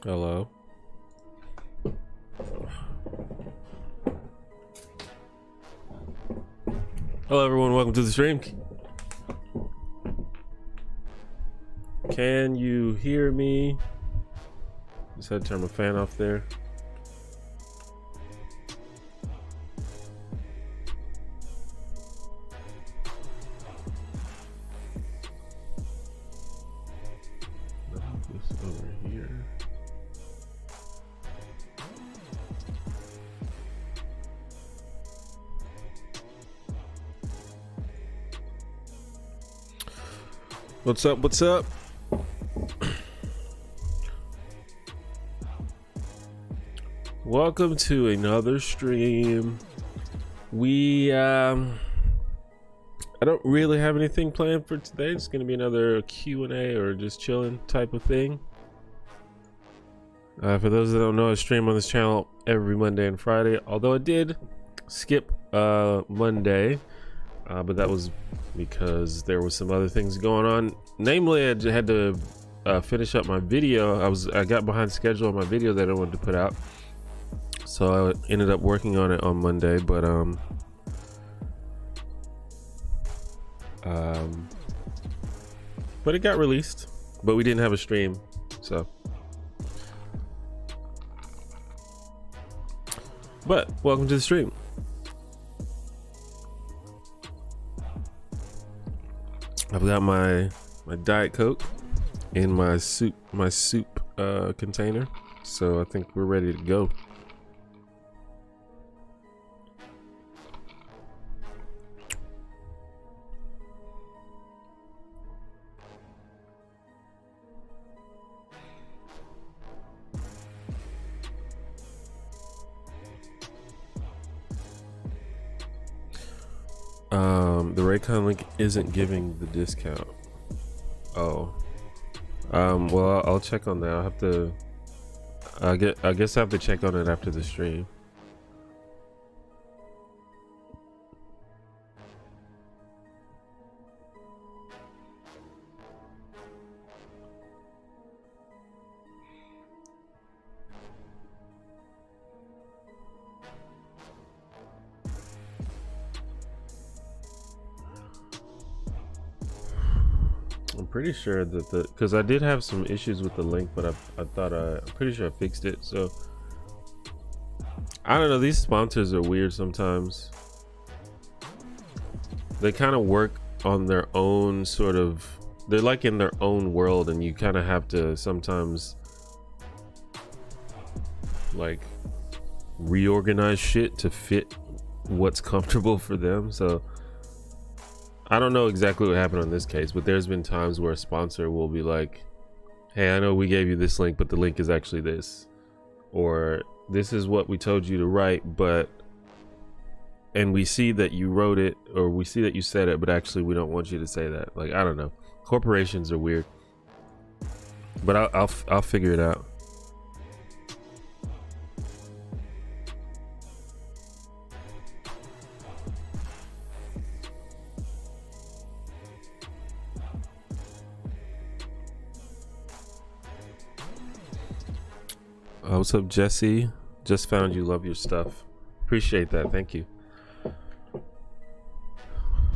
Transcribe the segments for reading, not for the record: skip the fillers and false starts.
Hello. Hello everyone, welcome to the stream. Can you hear me? Just had to turn my fan off there. This over here. What's up? What's up? Welcome to another stream. I don't really have anything planned for today. It's going to be another Q&A or just chilling type of thing. For those that don't know, I stream on this channel every Monday and Friday, although I did skip Monday, but that was because there was some other things going on. Namely, I just had to finish up my video. I got behind schedule on my video that I wanted to put out, so I ended up working on it on Monday, but it got released, but we didn't have a stream, so. But welcome to the stream. I've got my Diet Coke in my soup container, so I think we're ready to go. The Raycon link isn't giving the discount. Oh, well, I'll check on that. I'll have to. I guess I have to check on it after the stream. I'm pretty sure that because I did have some issues with the link, but I'm pretty sure I fixed it. So I don't know, these sponsors are weird sometimes. They kind of work on their own sort of, they're like in their own world, and you kind of have to sometimes like reorganize shit to fit what's comfortable for them. So I don't know exactly what happened on this case, but there's been times where a sponsor will be like, hey, I know we gave you this link, but the link is actually this, or this is what we told you to write, and we see that you wrote it, or we see that you said it, but actually we don't want you to say that. Like, I don't know, corporations are weird, but I'll figure it out. What's up, Jesse? Just found you. Love your stuff. Appreciate that. Thank you.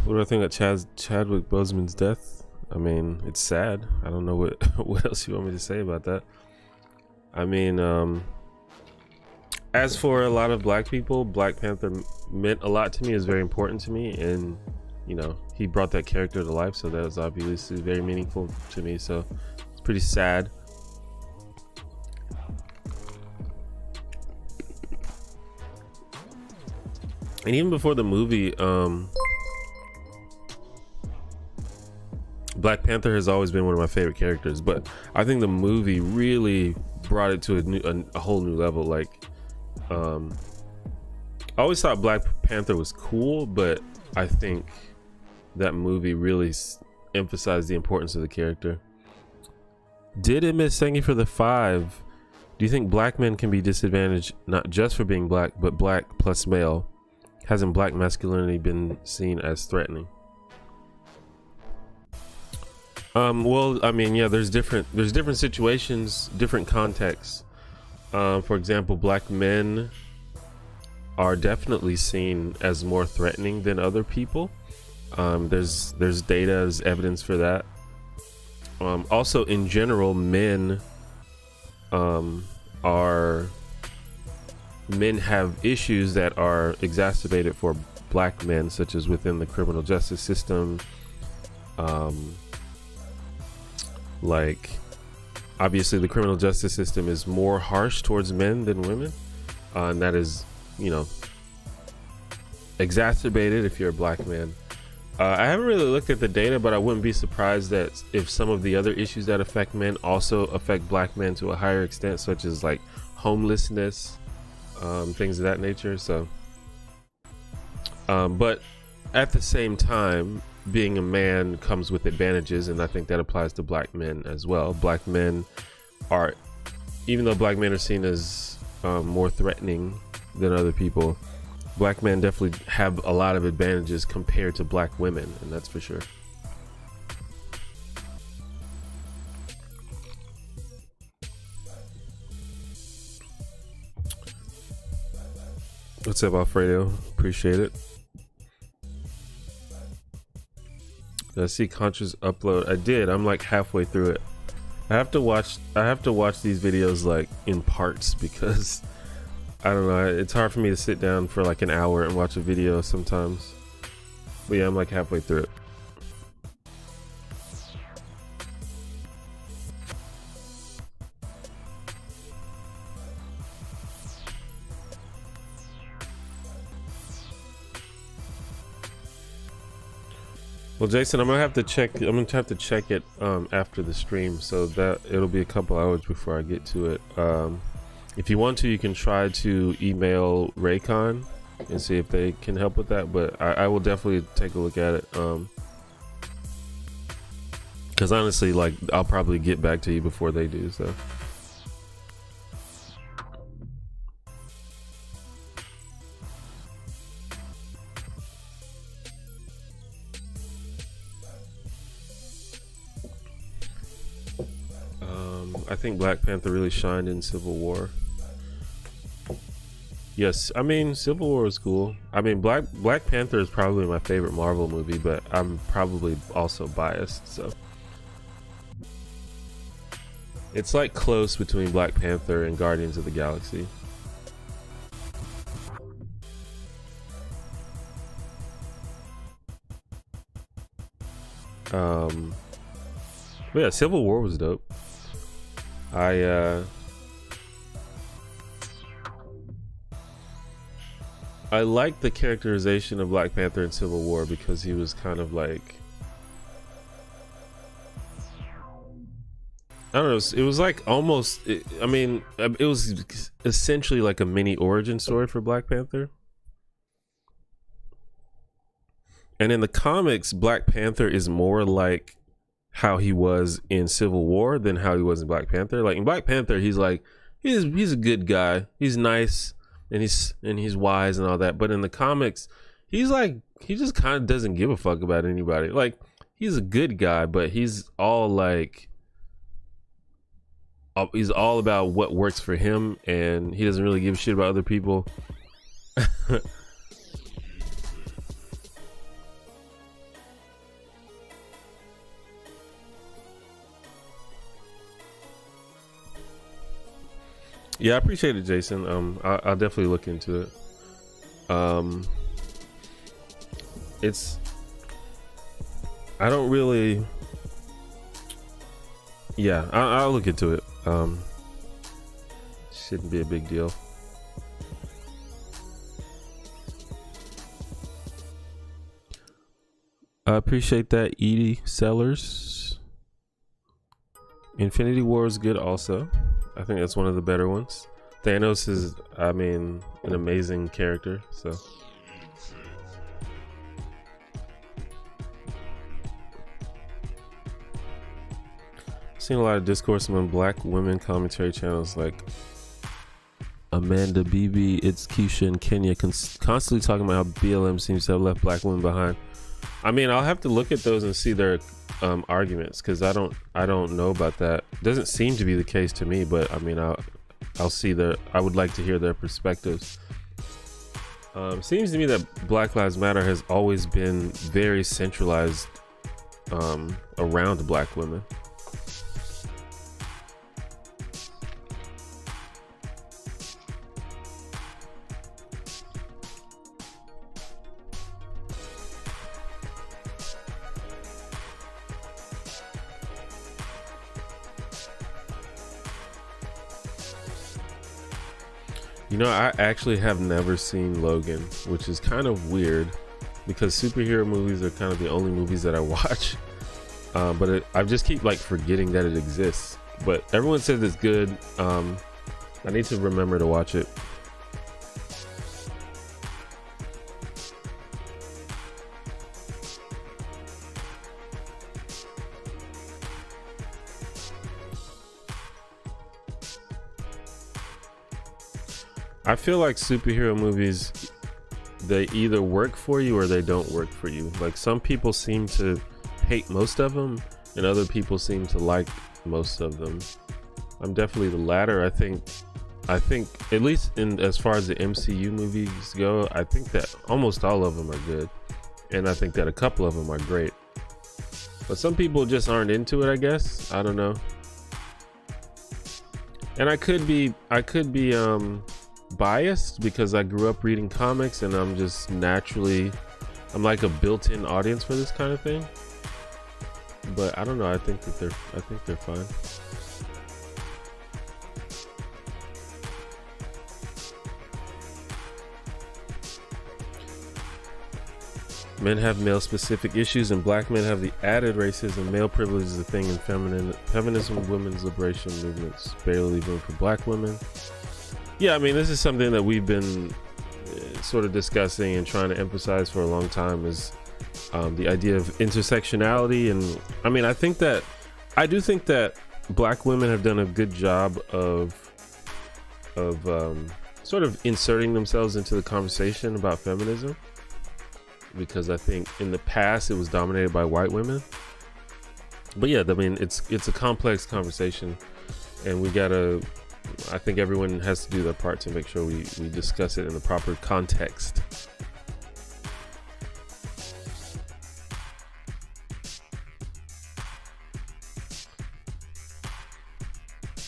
What do I think of Chadwick Boseman's death? I mean, it's sad. I don't know what else you want me to say about that. I mean, as for a lot of black people, Black Panther meant a lot to me. Is very important to me, and you know, he brought that character to life, so that was obviously very meaningful to me. So it's pretty sad. And even before the movie, Black Panther has always been one of my favorite characters, but I think the movie really brought it to a whole new level. Like, I always thought Black Panther was cool, but I think that movie really emphasized the importance of the character. Did it miss? Thank you for the 5. Do you think black men can be disadvantaged not just for being black, but black plus male? Hasn't black masculinity been seen as threatening? Well, I mean, yeah, there's different situations, different contexts. For example, black men are definitely seen as more threatening than other people. There's data, there's evidence for that. Also, in general, men have issues that are exacerbated for black men, such as within the criminal justice system. Like, obviously the criminal justice system is more harsh towards men than women, and that is, you know, exacerbated if you're a black man. I haven't really looked at the data, but I wouldn't be surprised that if some of the other issues that affect men also affect black men to a higher extent, such as like homelessness, things of that nature. So but at the same time, being a man comes with advantages, and I think that applies to black men as well. Black men are, even though black men are seen as more threatening than other people, black men definitely have a lot of advantages compared to black women, and that's for sure. What's up, Alfredo? Appreciate it. Did I see Contra's upload? I did. I'm like halfway through it. I have to watch these videos like in parts because I don't know, it's hard for me to sit down for like an hour and watch a video sometimes. But yeah, I'm like halfway through it. Well, Jason, I'm gonna have to check it after the stream, so that it'll be a couple hours before I get to it. If you want to, you can try to email Raycon and see if they can help with that, but I will definitely take a look at it. Because honestly, like, I'll probably get back to you before they do, so. I think Black Panther really shined in Civil War. Yes, I mean, Civil War was cool. I mean, Black Panther is probably my favorite Marvel movie, but I'm probably also biased, so. It's like close between Black Panther and Guardians of the Galaxy. But yeah, Civil War was dope. I liked the characterization of Black Panther in Civil War because he was kind of like, I don't know, it was like almost, I mean, it was essentially like a mini origin story for Black Panther. And in the comics, Black Panther is more like how he was in Civil War than how he was in Black Panther. Like in Black Panther, he's like, he's a good guy. He's nice and he's wise and all that. But in the comics, he's like, he just kind of doesn't give a fuck about anybody. Like, he's a good guy, but he's all like, he's all about what works for him, and he doesn't really give a shit about other people. Yeah, I appreciate it, Jason. I'll definitely look into it. I don't really. Yeah, I'll look into it. Shouldn't be a big deal. I appreciate that, Edie Sellers. Infinity War is good also. I think that's one of the better ones. Thanos is, I mean, an amazing character, so. Seen a lot of discourse among black women commentary channels like Amanda BB, It's Keisha, and Kenya constantly talking about how BLM seems to have left black women behind. I mean, I'll have to look at those and see their arguments, because I don't know about that. It doesn't seem to be the case to me, but I mean, I'll see I would like to hear their perspectives. Seems to me that Black Lives Matter has always been very centralized around black women. You know, I actually have never seen Logan, which is kind of weird because superhero movies are kind of the only movies that I watch. But I just keep like forgetting that it exists. But everyone says it's good. I need to remember to watch it. I feel like superhero movies, they either work for you or they don't work for you. Like some people seem to hate most of them and other people seem to like most of them. I'm definitely the latter. I think at least in as far as the MCU movies go, I think that almost all of them are good. And I think that a couple of them are great. But some people just aren't into it, I guess. I don't know. And I could be biased because I grew up reading comics and I'm like a built-in audience for this kind of thing. But I don't know, I think they're fine. Men have male specific issues and black men have the added racism. Male privilege is a thing in feminism, women's liberation movements barely leave room for black women. Yeah, I mean, this is something that we've been sort of discussing and trying to emphasize for a long time, is the idea of intersectionality. And I mean, I do think that black women have done a good job of sort of inserting themselves into the conversation about feminism, because I think in the past it was dominated by white women. But yeah, I mean, it's a complex conversation, and I think everyone has to do their part to make sure we discuss it in the proper context.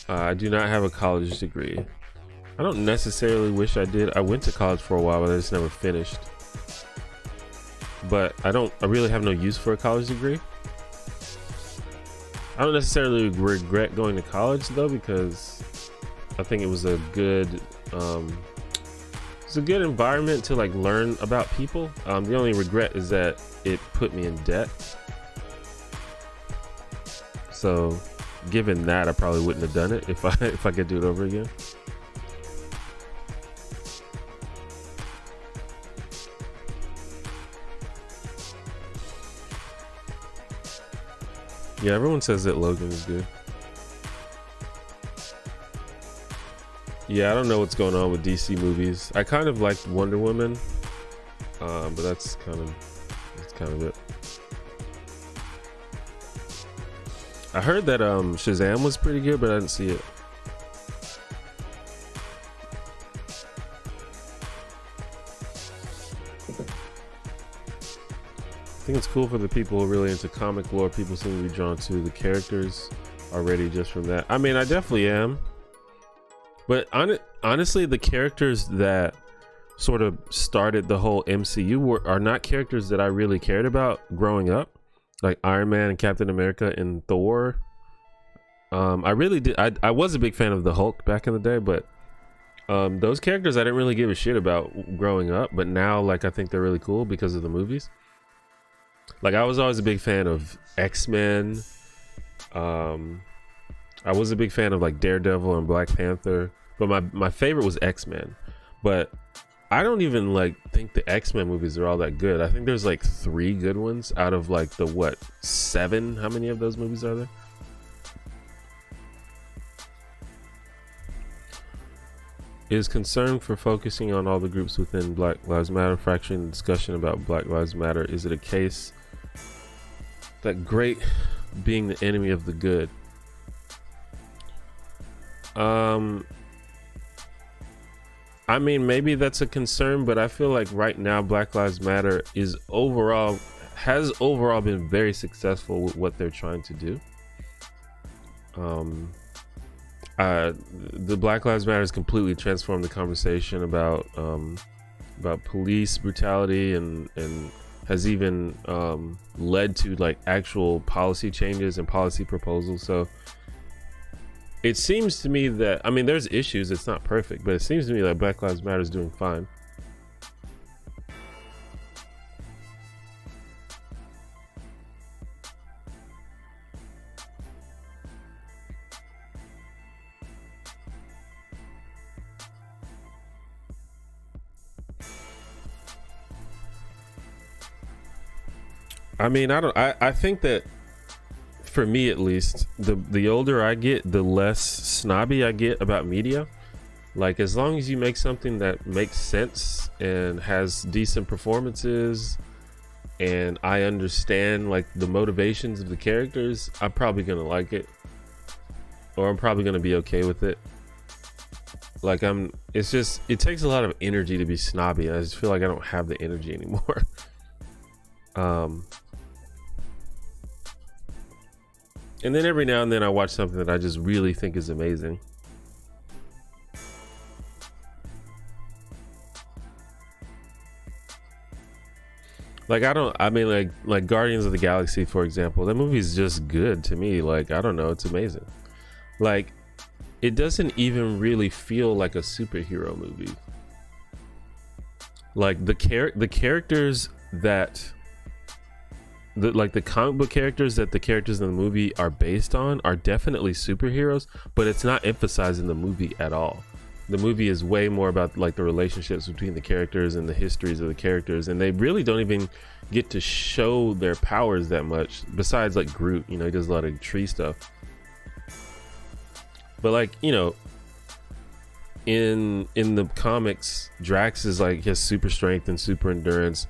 I do not have a college degree. I don't necessarily wish I did. I went to college for a while, but I just never finished. But I really have no use for a college degree. I don't necessarily regret going to college though, because I think it was a good environment to like learn about people. The only regret is that it put me in debt. So given that, I probably wouldn't have done it if I could do it over again. Yeah, everyone says that Logan is good. Yeah, I don't know what's going on with DC movies. I kind of liked Wonder Woman, but that's kind of it. I heard that Shazam was pretty good, but I didn't see it. I think it's cool for the people who are really into comic lore. People seem to be drawn to the characters already just from that. I mean, I definitely am. But honestly, the characters that sort of started the whole MCU are not characters that I really cared about growing up, like Iron Man and Captain America and Thor. I really did. I was a big fan of the Hulk back in the day, but those characters I didn't really give a shit about growing up. But now, like, I think they're really cool because of the movies. Like, I was always a big fan of X-Men. I was a big fan of like Daredevil and Black Panther, but my favorite was X-Men. But I don't even like think the X-Men movies are all that good. I think there's like 3 good ones out of like the 7? How many of those movies are there? Is concern for focusing on all the groups within Black Lives Matter fracturing the discussion about Black Lives Matter. Is it a case that great being the enemy of the good. I mean, maybe that's a concern, but I feel like right now Black Lives Matter has overall been very successful with what they're trying to do. The Black Lives Matter has completely transformed the conversation about police brutality and has even led to like actual policy changes and policy proposals. So it seems to me that, I mean, there's issues, it's not perfect, but it seems to me that Black Lives Matter is doing fine. I mean, I think that for me at least, the older I get, the less snobby I get about media. Like, as long as you make something that makes sense and has decent performances and I understand like the motivations of the characters, I'm probably gonna like it, or I'm probably gonna be okay with it. Like, it's just, it takes a lot of energy to be snobby, and I just feel like I don't have the energy anymore. And then every now and then I watch something that I just really think is amazing. Like, I mean, like Guardians of the Galaxy, for example, that movie is just good to me. Like, I don't know, it's amazing. Like, it doesn't even really feel like a superhero movie. Like, the characters that the comic book characters that the characters in the movie are based on are definitely superheroes, but it's not emphasized in the movie at all. The movie is way more about like the relationships between the characters and the histories of the characters, and they really don't even get to show their powers that much, besides like Groot, you know, he does a lot of tree stuff. But like, you know, in the comics, Drax is like, he has super strength and super endurance.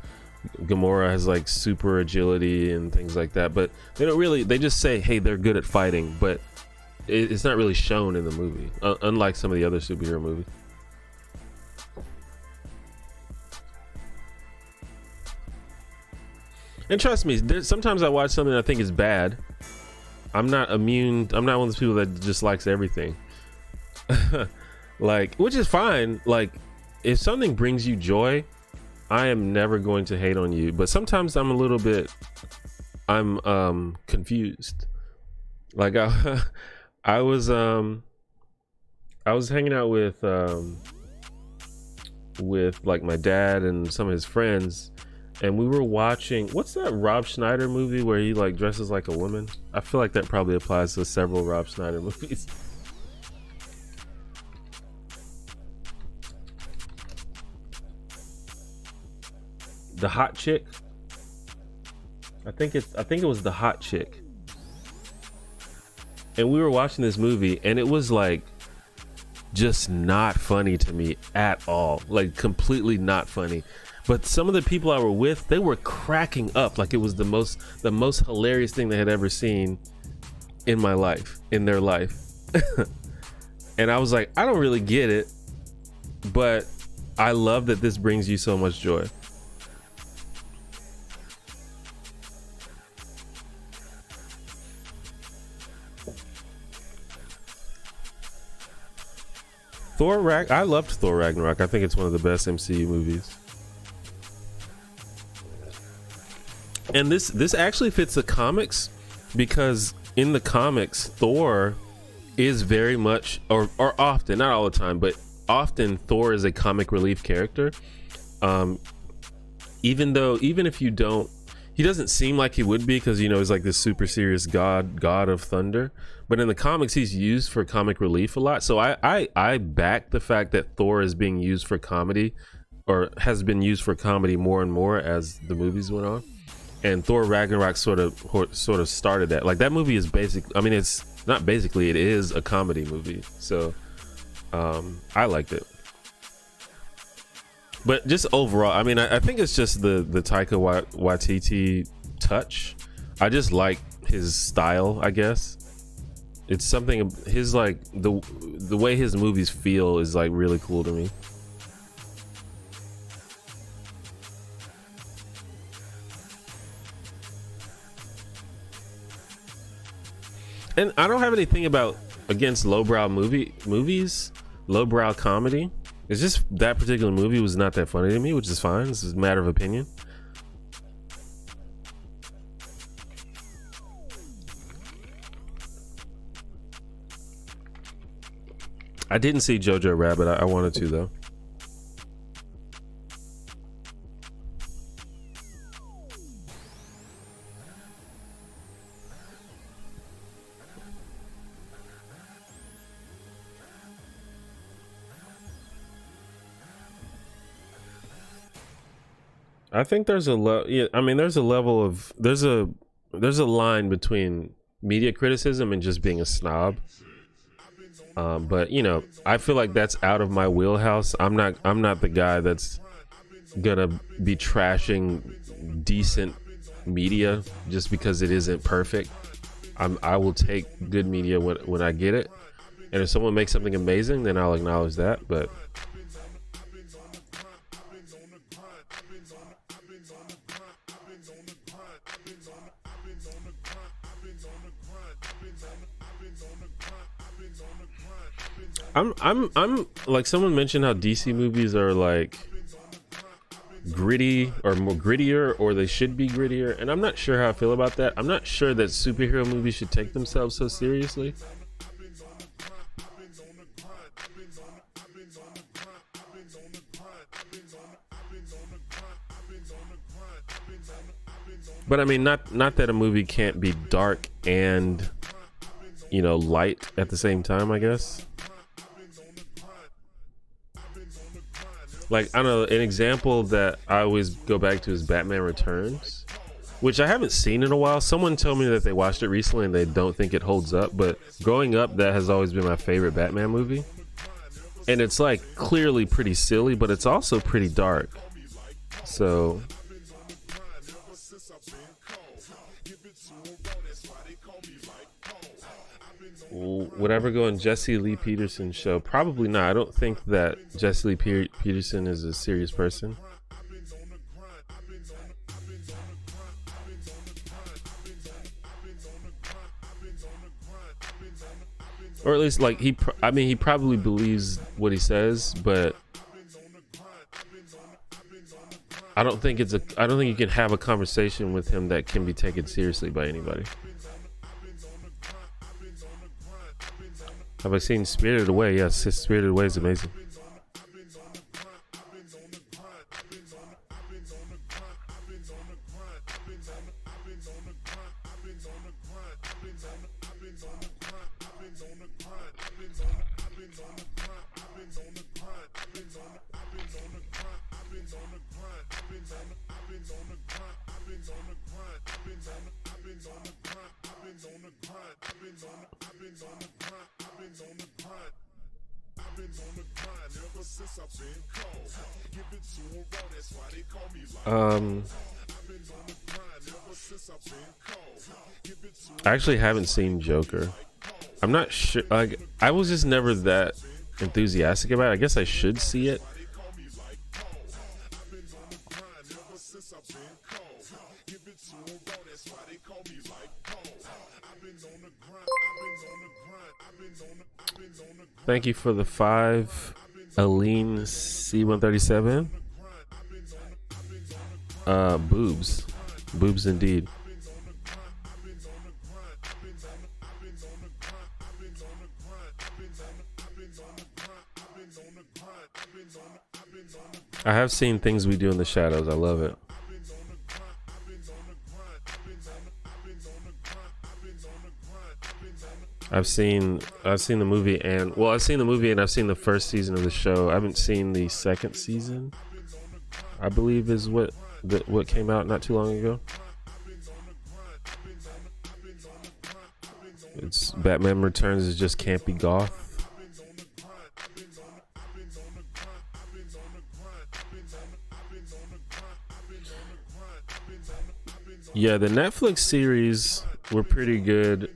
Gamora has like super agility and things like that, but they just say, hey, they're good at fighting, but it's not really shown in the movie, unlike some of the other superhero movies. And trust me, sometimes I watch something I think is bad. I'm not immune. I'm not one of those people that just likes everything. Like, which is fine. Like, if something brings you joy, I am never going to hate on you, but sometimes I'm confused. Like, I was hanging out with like my dad and some of his friends, and we were watching, what's that Rob Schneider movie where he like dresses like a woman? I feel like that probably applies to several Rob Schneider movies. The Hot Chick. I think it was The Hot Chick. And we were watching this movie, and it was like just not funny to me at all. Like, completely not funny. But some of the people I were with, they were cracking up like it was the most hilarious thing they had ever seen in their life. And I was like, I don't really get it, but I love that this brings you so much joy. I loved Thor Ragnarok. I think it's one of the best MCU movies. And this actually fits the comics, because in the comics, Thor is very much, or often, not all the time, but often Thor is a comic relief character. Even if you don't, he doesn't seem like he would be, because, you know, he's like this super serious god of thunder. But in the comics, he's used for comic relief a lot. So I back the fact that Thor is being used for comedy, or has been used for comedy more and more as the movies went on. And Thor Ragnarok sort of started that. Like, that movie is I mean, it's not basically, it is a comedy movie. So I liked it. But just overall, I mean, I think it's just the Taika Waititi touch. I just like his style, I guess. It's something his like the way his movies feel is like really cool to me. And I don't have anything against lowbrow movies, lowbrow comedy. It's just that particular movie was not that funny to me, which is fine. This is a matter of opinion. I didn't see Jojo Rabbit. I wanted to though. I think there's I mean, there's a level of there's a line between media criticism and just being a snob. But you know, I feel like that's out of my wheelhouse. I'm not the guy that's gonna be trashing decent media just because it isn't perfect. I will take good media when I get it, and if someone makes something amazing, then I'll acknowledge that. I'm like, someone mentioned how DC movies are like gritty or more grittier, or they should be grittier, and I'm not sure how I feel about that. I'm not sure that superhero movies should take themselves so seriously. But I mean, not that a movie can't be dark and, you know, light at the same time, I guess. Like, I don't know, an example that I always go back to is Batman Returns, which I haven't seen in a while. Someone told me that they watched it recently and they don't think it holds up, but growing up, that has always been my favorite Batman movie. And it's like clearly pretty silly, but it's also pretty dark. So would I ever go on Jesse Lee Peterson's show? Probably not. I don't think that Jesse Lee Peterson is a serious person. Or at least, like, I mean, he probably believes what he says, but I don't think you can have a conversation with him that can be taken seriously by anybody. Have I seen Spirited Away? Yes, Spirited Away is amazing. I actually haven't seen Joker. I'm not sure. Like, I was just never that enthusiastic about it. I guess I should see it. Thank you for the 5, Aline C137. Boobs indeed. I have seen Things We Do in the Shadows. I love it. I've seen the movie and I've seen the first season of the show. I haven't seen the second season. I believe is what came out not too long ago. It's Batman Returns is just campy goth. Yeah, the Netflix series were pretty good,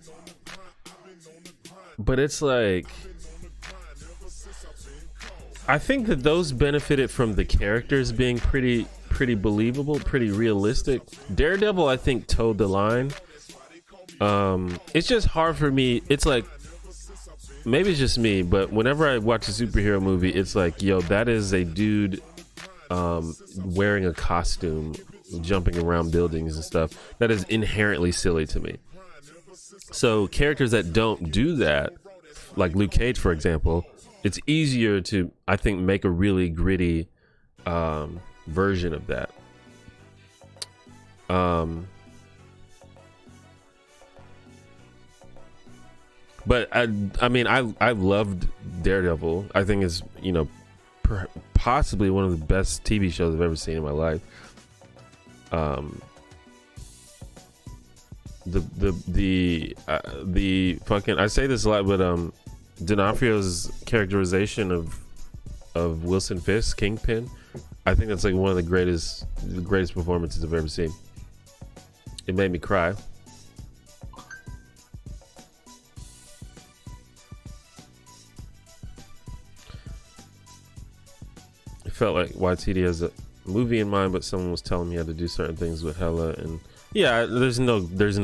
but it's like, I think that those benefited from the characters being pretty believable, pretty realistic. Daredevil, I think, towed the line. It's just hard for me. It's like, maybe it's just me, but whenever I watch a superhero movie, it's like, yo, that is a dude wearing a costume, jumping around buildings and stuff. That is inherently silly to me. So characters that don't do that, like Luke Cage, for example, it's easier to, I think, make a really gritty version of that. But I mean, I loved Daredevil. I think it's, you know, possibly one of the best TV shows I've ever seen in my life. The fucking, I say this a lot, but D'Onofrio's characterization of Wilson Fisk, Kingpin, I think that's like one of the greatest performances I've ever seen. It made me cry. It felt like YTD has a movie in mind, but someone was telling me how to do certain things with Hela, and yeah, there's no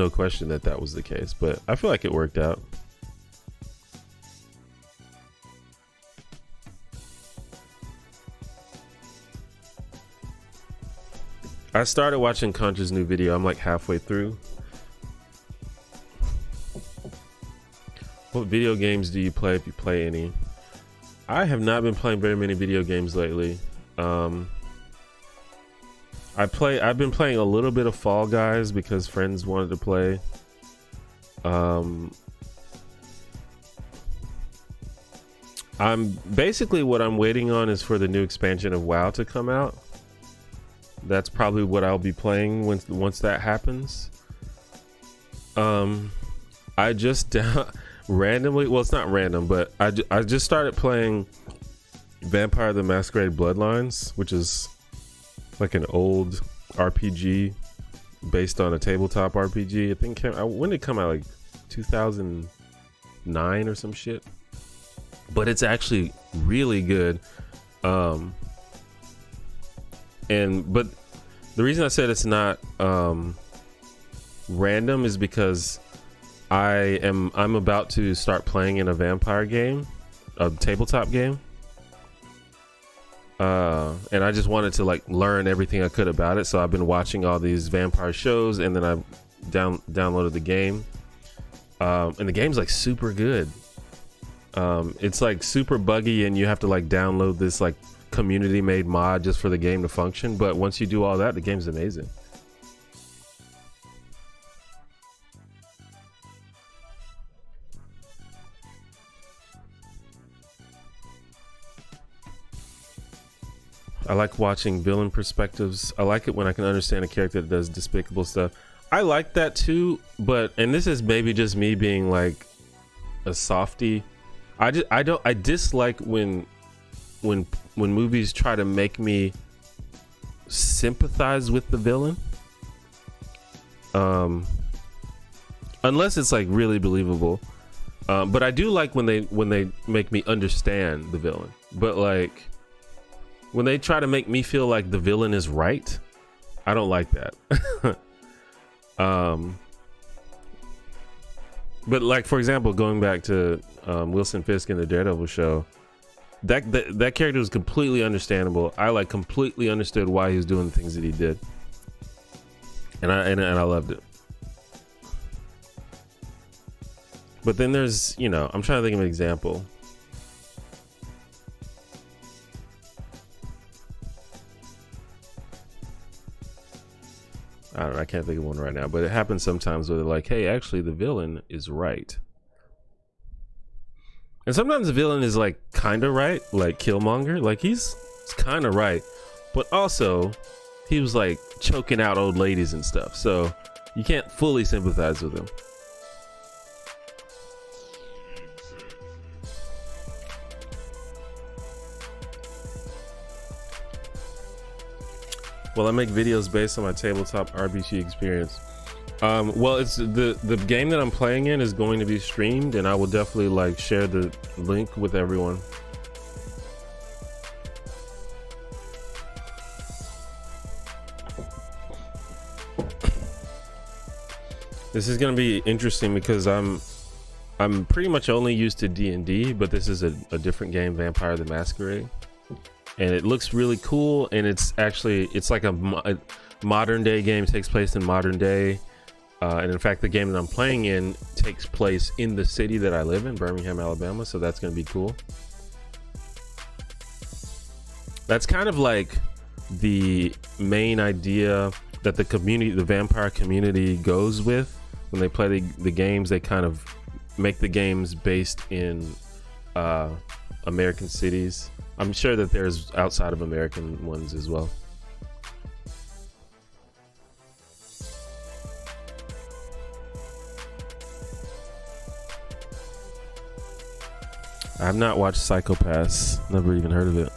question that was the case, but I feel like it worked out. I started watching Contra's new video. I'm like halfway through. What video games do you play, if you play any? I have not been playing very many video games lately. I've been playing a little bit of Fall Guys because friends wanted to play. I'm basically, what I'm waiting on is for the new expansion of WoW to come out. That's probably what I'll be playing once that happens. I just randomly, well, it's not random, but I just started playing Vampire the Masquerade Bloodlines, which is like an old RPG based on a tabletop RPG. I think when did it come out? Like 2009 or some shit. But it's actually really good. But the reason I said it's not random is because I'm about to start playing in a vampire game, a tabletop game. And I just wanted to like learn everything I could about it, so I've been watching all these vampire shows, and then I downloaded the game. And the game's like super good. It's like super buggy, and you have to like download this like community made mod just for the game to function, but once you do all that, the game's amazing. I like watching villain perspectives. I like it when I can understand a character that does despicable stuff. I like that too, and this is maybe just me being like a softie. I dislike when movies try to make me sympathize with the villain, unless it's like really believable. But I do like when they make me understand the villain. But like when they try to make me feel like the villain is right, I don't like that. But like, for example, going back to Wilson Fisk in the Daredevil show, that character was completely understandable. I like completely understood why he was doing the things that he did, and I loved it. But then there's, you know, I'm trying to think of an example. I don't know, I can't think of one right now, but it happens sometimes where they're like, hey, actually the villain is right. And sometimes the villain is like kind of right, like Killmonger, like he's kind of right, but also he was like choking out old ladies and stuff, so you can't fully sympathize with him. Well, I make videos based on my tabletop RPG experience. Well, it's the game that I'm playing in is going to be streamed, and I will definitely like share the link with everyone. This is gonna be interesting because I'm pretty much only used to D&D, but this is a different game, Vampire the Masquerade, and it looks really cool. And it's like a modern day game. It takes place in modern day. And in fact, the game that I'm playing in takes place in the city that I live in, Birmingham, Alabama. So that's going to be cool. That's kind of like the main idea that the community, the vampire community, goes with when they play the games. They kind of make the games based in American cities. I'm sure that there's outside of American ones as well. I have not watched Psychopaths. Never even heard of it.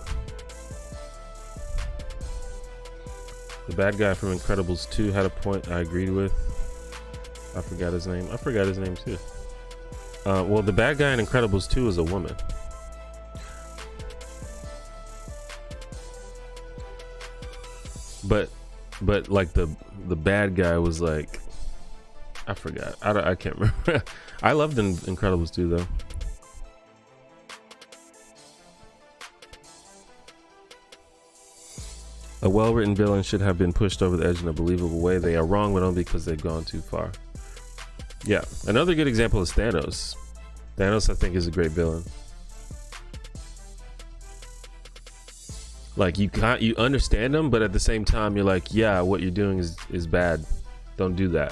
The bad guy from Incredibles 2 had a point I agreed with. I forgot his name. I forgot his name too. Well, the bad guy in Incredibles 2 is a woman. But like the bad guy was like, I forgot. I can't remember. I loved Incredibles 2 though. A well-written villain should have been pushed over the edge in a believable way. They are wrong, but only because they've gone too far. Yeah, another good example is Thanos. Thanos, I think, is a great villain. Like you understand him, but at the same time, you're like, yeah, what you're doing is bad. Don't do that.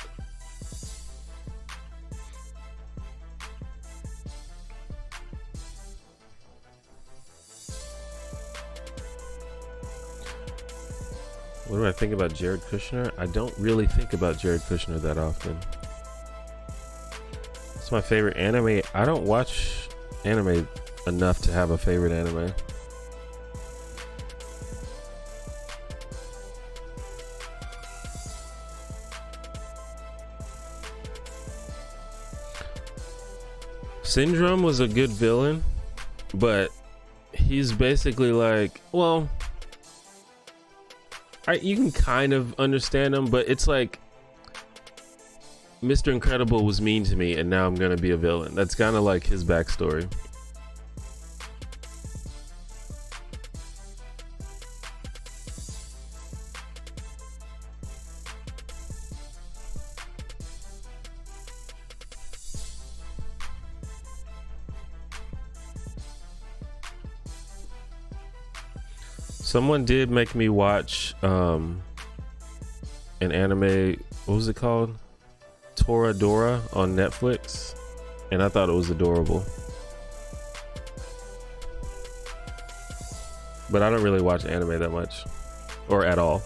What do I think about Jared Kushner? I don't really think about Jared Kushner that often. It's my favorite anime. I don't watch anime enough to have a favorite anime. Syndrome was a good villain, but he's basically like, well, you can kind of understand him, but it's like Mr. Incredible was mean to me and now I'm gonna be a villain. That's kind of like his backstory. Someone did make me watch an anime. What was it called? Toradora on Netflix, and I thought it was adorable. But I don't really watch anime that much, or at all.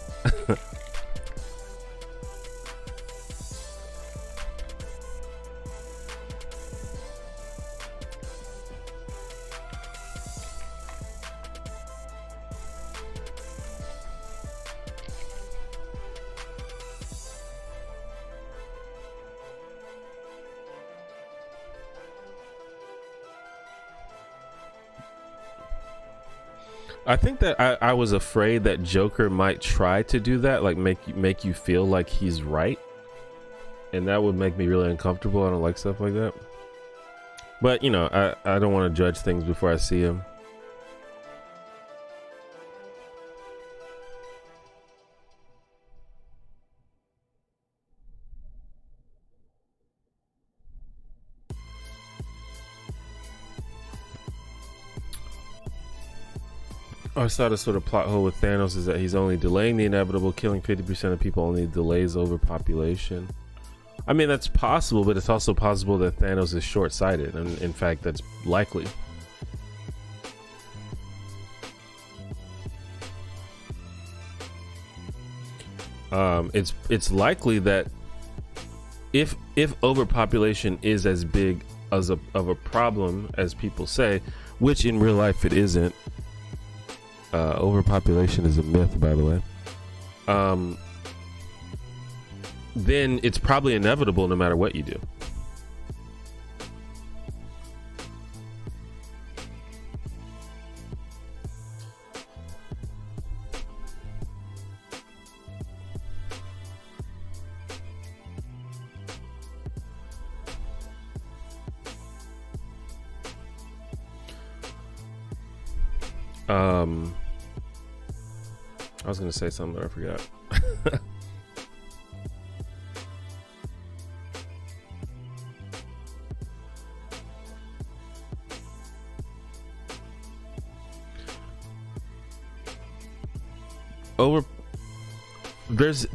I think that I was afraid that Joker might try to do that, like make you feel like he's right, and that would make me really uncomfortable. I don't like stuff like that. But you know, I don't want to judge things before I see them. I saw the sort of plot hole with Thanos is that he's only delaying the inevitable, killing 50% of people only delays overpopulation. I mean, that's possible, but it's also possible that Thanos is short-sighted, and in fact, that's likely. It's likely that if overpopulation is as big of a problem as people say, which in real life it isn't. Overpopulation is a myth, by the way. then it's probably inevitable no matter what you do. I was gonna say something, but I forgot.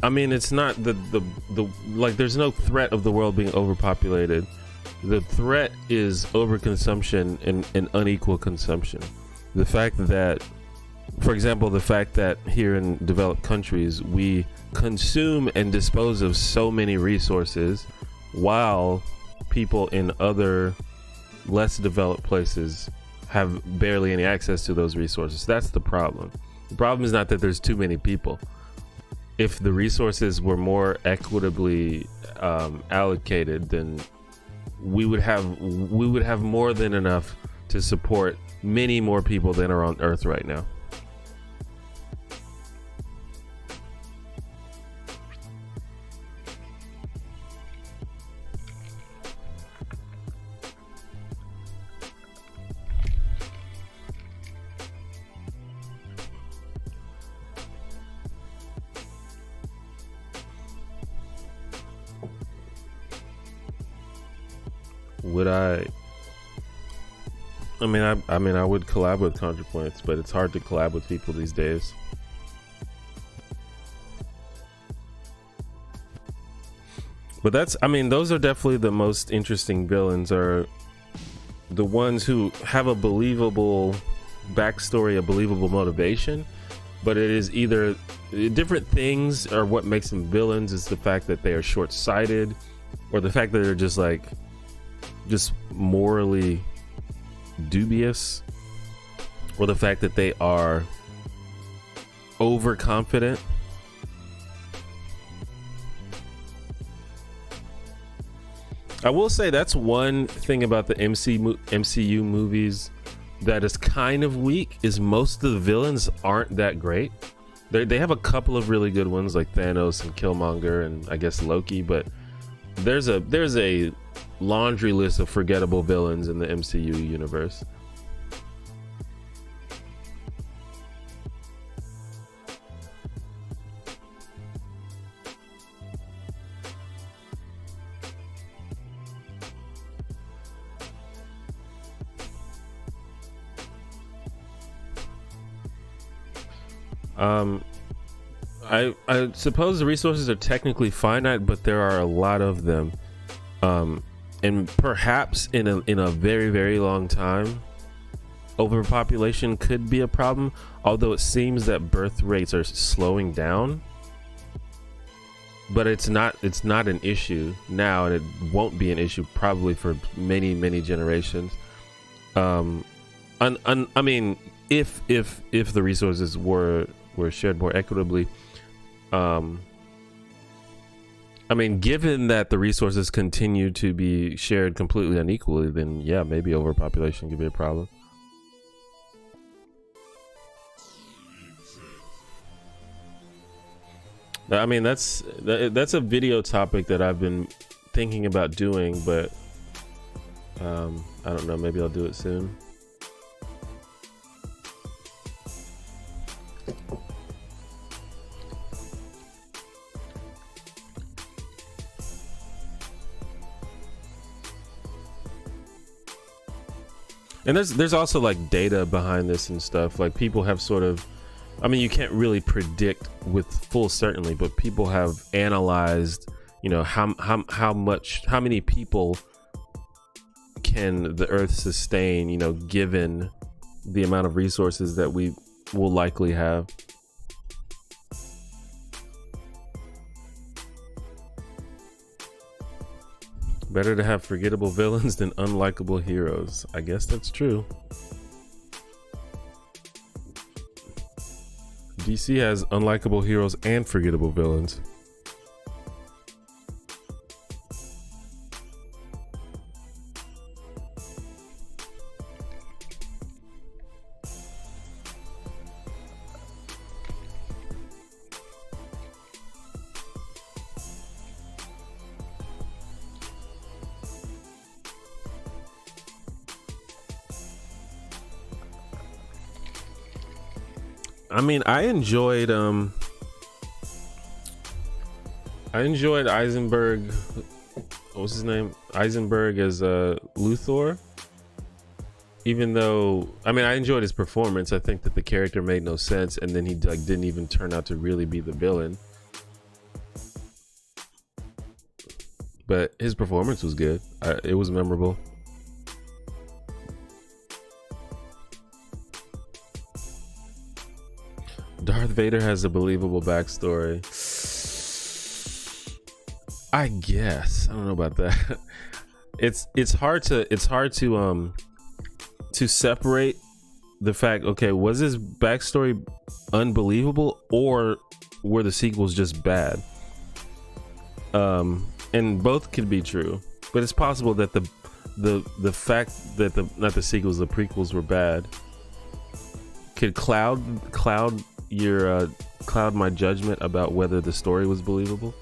I mean, it's not the like, there's no threat of the world being overpopulated. The threat is overconsumption and unequal consumption. The fact that, for example, the fact that here in developed countries we consume and dispose of so many resources, while people in other less developed places have barely any access to those resources. That's the problem. The problem is not that there's too many people. If the resources were more equitably allocated, then we would have more than enough to support many more people than are on Earth right now. Would I mean, I would collab with ContraPoints, but it's hard to collab with people these days. But those are definitely the most interesting villains, are the ones who have a believable backstory, a believable motivation, but it is either different things, or what makes them villains is the fact that they are short-sighted, or the fact that they're just morally dubious, or the fact that they are overconfident. I will say that's one thing about the MCU movies that is kind of weak, is most of the villains aren't that great. They have a couple of really good ones like Thanos and Killmonger and I guess Loki, but there's a laundry list of forgettable villains in the MCU universe. I suppose the resources are technically finite, but there are a lot of them. And perhaps in a very, very long time, overpopulation could be a problem, although it seems that birth rates are slowing down. But it's not an issue now, and it won't be an issue probably for many, many generations. I mean, if the resources were shared more equitably, I mean, given that the resources continue to be shared completely unequally, then yeah, maybe overpopulation could be a problem. I mean, that's a video topic that I've been thinking about doing, but I don't know, maybe I'll do it soon. And there's also like data behind this and stuff. Like people have sort of, I mean, you can't really predict with full certainty, but people have analyzed, you know, how many people can the Earth sustain, you know, given the amount of resources that we will likely have. Better to have forgettable villains than unlikable heroes. I guess that's true. DC has unlikable heroes and forgettable villains. I mean, I enjoyed Eisenberg. What was his name? Eisenberg as Luthor. Even though, I mean, I enjoyed his performance. I think that the character made no sense, and then he like didn't even turn out to really be the villain. But his performance was good. It was memorable. Darth Vader has a believable backstory. I guess. I don't know about that. It's hard to separate the fact, okay, was his backstory unbelievable or were the sequels just bad? And both could be true, but it's possible that the fact that the prequels were bad could cloud my judgment about whether the story was believable.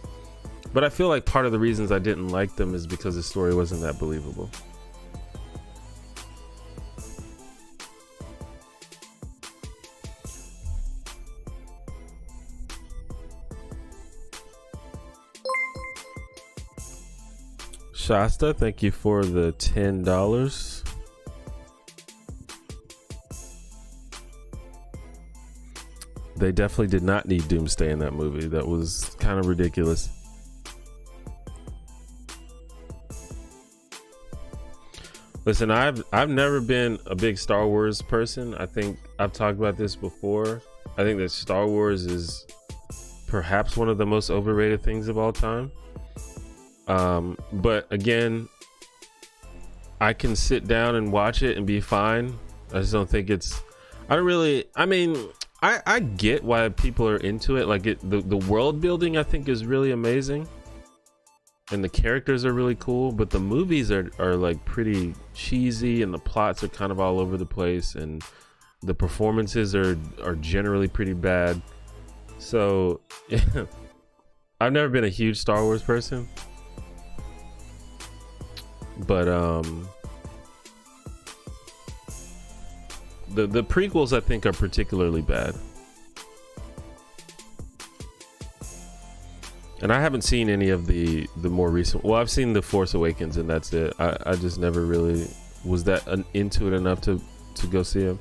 But I feel like part of the reasons I didn't like them is because the story wasn't that believable. Shasta, thank you for the $10. They definitely did not need Doomsday in that movie. That was kind of ridiculous. Listen, I've never been a big Star Wars person. I think I've talked about this before. I think that Star Wars is perhaps one of the most overrated things of all time. But again, I can sit down and watch it and be fine. I just don't think it's, I mean, I get why people are into it. Like the world building I think is really amazing. And the characters are really cool, but the movies are like pretty cheesy and the plots are kind of all over the place and the performances are generally pretty bad. So I've never been a huge Star Wars person. But the prequels I think are particularly bad. And I haven't seen any of the more recent. Well, I've seen The Force Awakens and that's it. I just never really was that into it enough to go see him.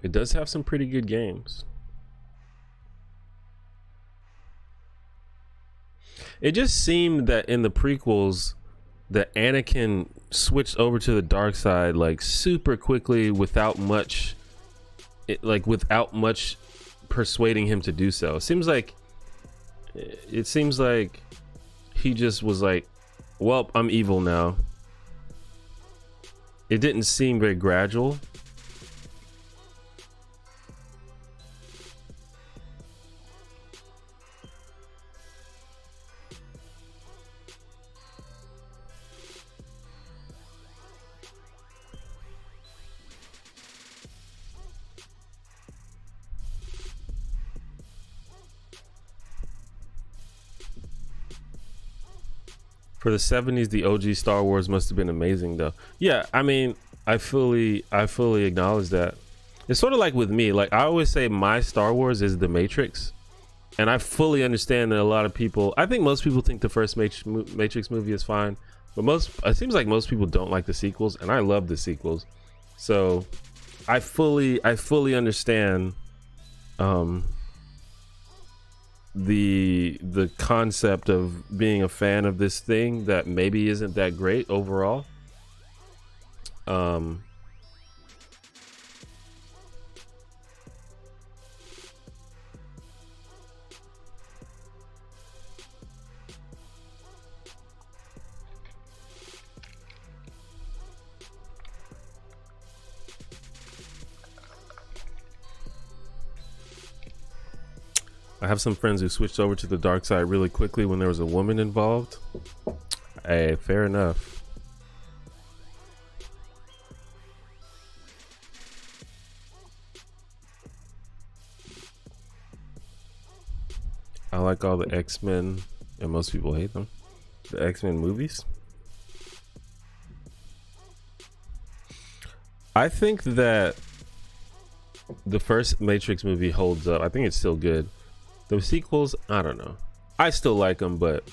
It does have some pretty good games. It just seemed that in the prequels that Anakin switched over to the dark side like super quickly without much persuading him to do so. It seems like he just was like, well, I'm evil now. It didn't seem very gradual. For the 70s, the OG Star Wars must have been amazing though. Yeah, I mean, I fully acknowledge that. It's sort of like with me, like I always say my Star Wars is The Matrix. And I fully understand that a lot of people, I think most people think the first Matrix movie is fine, but it seems like most people don't like the sequels, and I love the sequels. So I fully understand the concept of being a fan of this thing that maybe isn't that great overall. have some friends who switched over to the dark side really quickly when there was a woman involved. Hey, fair enough. I like all the X-Men, and most people hate them. The X-Men movies. I think that the first Matrix movie holds up. I think it's still good. The sequels, I don't know. I still like them, but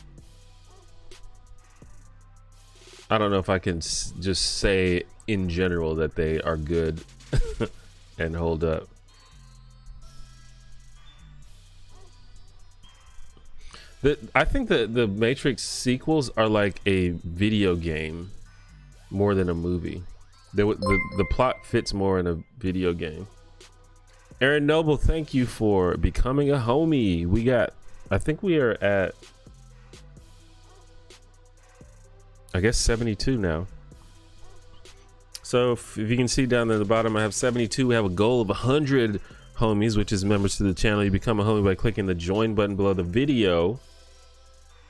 I don't know if I can just say in general that they are good and hold up. I think that the Matrix sequels are like a video game more than a movie. The plot fits more in a video game. Aaron Noble, thank you for becoming a homie. We got, I think we are at, I guess 72 now. So if you can see down at the bottom, I have 72. We have a goal of 100 homies, which is members to the channel. You become a homie by clicking the join button below the video.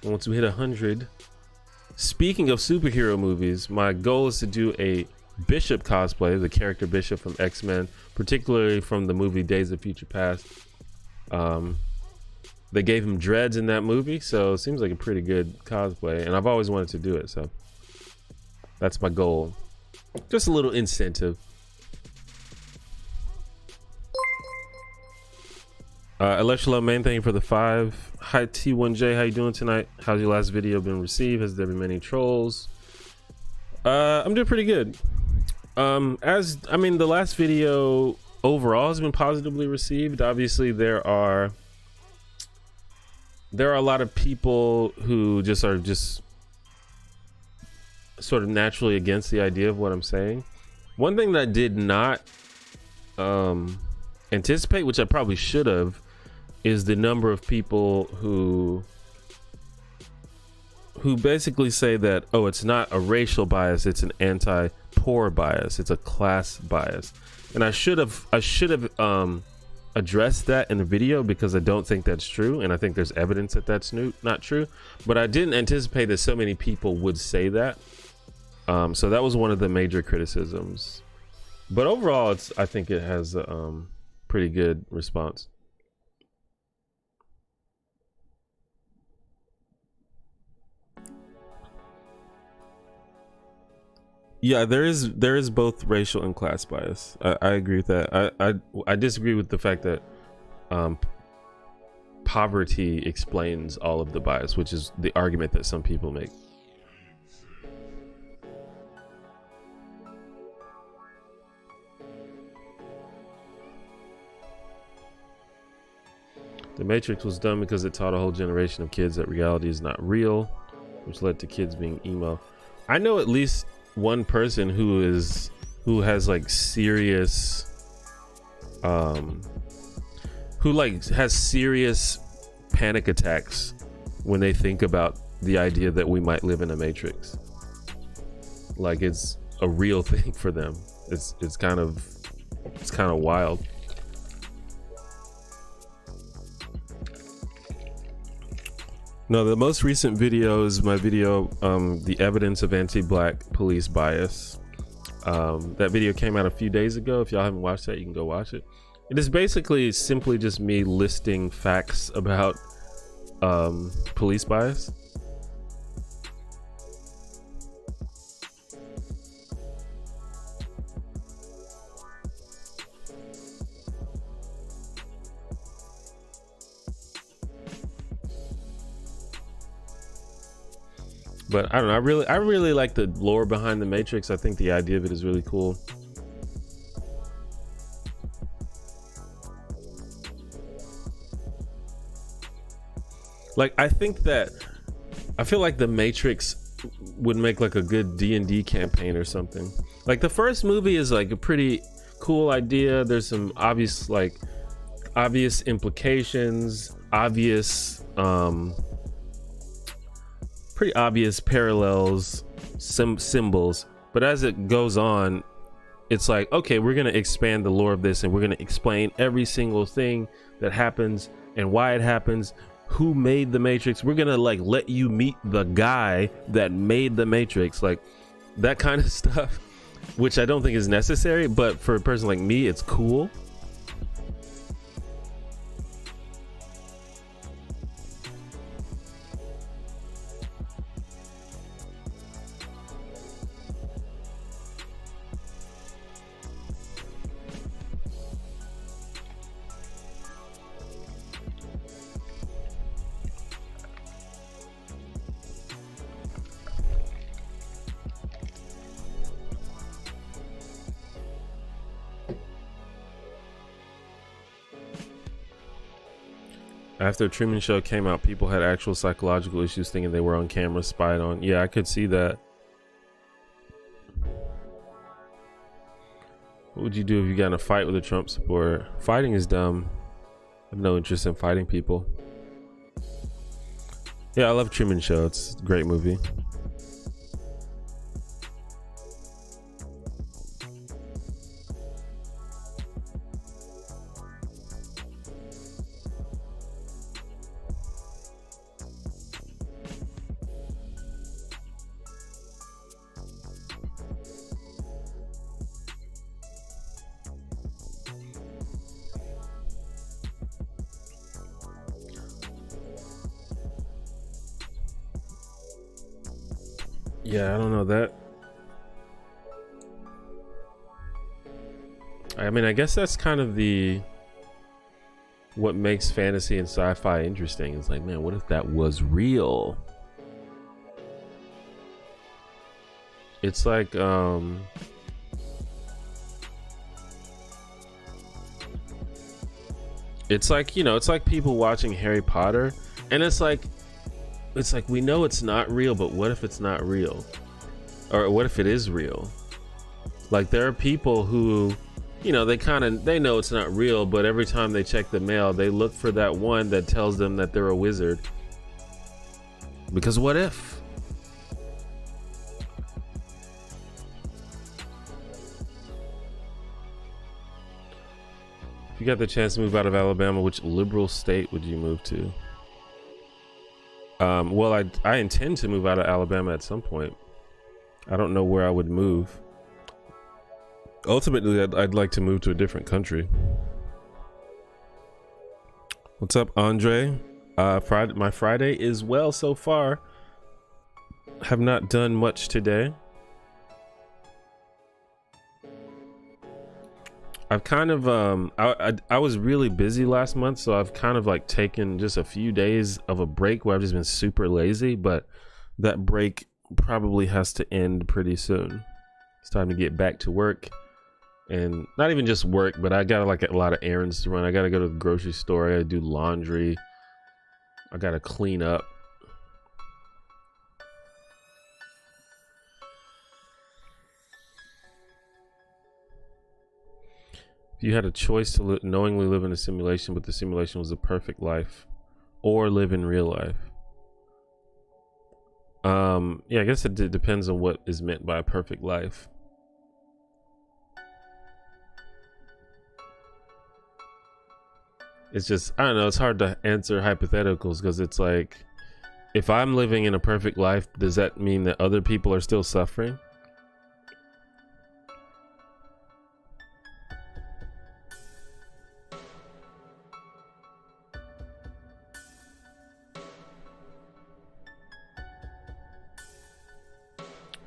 And once we hit 100, speaking of superhero movies, my goal is to do a Bishop cosplay, the character Bishop from X-Men, particularly from the movie Days of Future Past. They gave him dreads in that movie, so it seems like a pretty good cosplay, and I've always wanted to do it, so that's my goal. Just a little incentive. Electra Main, thank you for the 5. Hi T1J, how you doing tonight? How's your last video been received? Has there been many trolls? I'm doing pretty good. The last video overall has been positively received. Obviously there are a lot of people who are sort of naturally against the idea of what I'm saying. One thing that I did not anticipate, which I probably should have, is the number of people who basically say that, oh, it's not a racial bias, it's an anti-poor bias, it's a class bias. And I should have addressed that in the video, because I don't think that's true, and I think there's evidence that that's not true. But I didn't anticipate that so many people would say that. So that was one of the major criticisms. But overall, I think it has a pretty good response. Yeah, there is both racial and class bias. I agree with that. I disagree with the fact that poverty explains all of the bias, which is the argument that some people make. The Matrix was done because it taught a whole generation of kids that reality is not real, which led to kids being emo. I know at least one person who has like serious has serious panic attacks when they think about the idea that we might live in a matrix. Like, it's a real thing for them. It's kind of wild. No, the most recent video is my video, the evidence of anti-black police bias. That video came out a few days ago. If y'all haven't watched that, you can go watch it. It is basically simply just me listing facts about police bias. But I don't know, I really like the lore behind the Matrix. I think the idea of it is really cool. Like, I feel like the Matrix would make like a good D&D campaign or something. Like, the first movie is like a pretty cool idea. There's some obvious implications, pretty obvious parallels, some symbols. But as it goes on, it's like, okay, we're gonna expand the lore of this and we're gonna explain every single thing that happens and why it happens, who made the Matrix. We're gonna like let you meet the guy that made the Matrix, like that kind of stuff, which I don't think is necessary, but for a person like me, it's cool. After Truman Show came out, people had actual psychological issues thinking they were on camera, spied on. Yeah, I could see that. What would you do if you got in a fight with a Trump supporter? Fighting is dumb. I have no interest in fighting people. Yeah, I love Truman Show. It's a great movie. Yeah, I don't know that. I mean, I guess that's kind of what makes fantasy and sci-fi interesting. It's like, man, what if that was real? It's like it's like, you know, it's like people watching Harry Potter, and it's like we know it's not real, but what if it's not real? Or what if it is real? Like, there are people who, you know, they know it's not real, but every time they check the mail, they look for that one that tells them that they're a wizard. Because what if? If you got the chance to move out of Alabama, which liberal state would you move to? Well, I intend to move out of Alabama at some point. I don't know where I would move. Ultimately, I'd like to move to a different country. What's up, Andre? My Friday is well so far. Have not done much today. I've kind of I was really busy last month, so I've kind of like taken just a few days of a break where I've just been super lazy, but that break probably has to end pretty soon. It's time to get back to work, and not even just work, but I got like a lot of errands to run. I got to go to the grocery store. I got to do laundry. I got to clean up. If you had a choice to knowingly live in a simulation, but the simulation was a perfect life, or live in real life. Yeah, I guess it depends on what is meant by a perfect life. It's just, I don't know, it's hard to answer hypotheticals, because it's like, if I'm living in a perfect life, does that mean that other people are still suffering?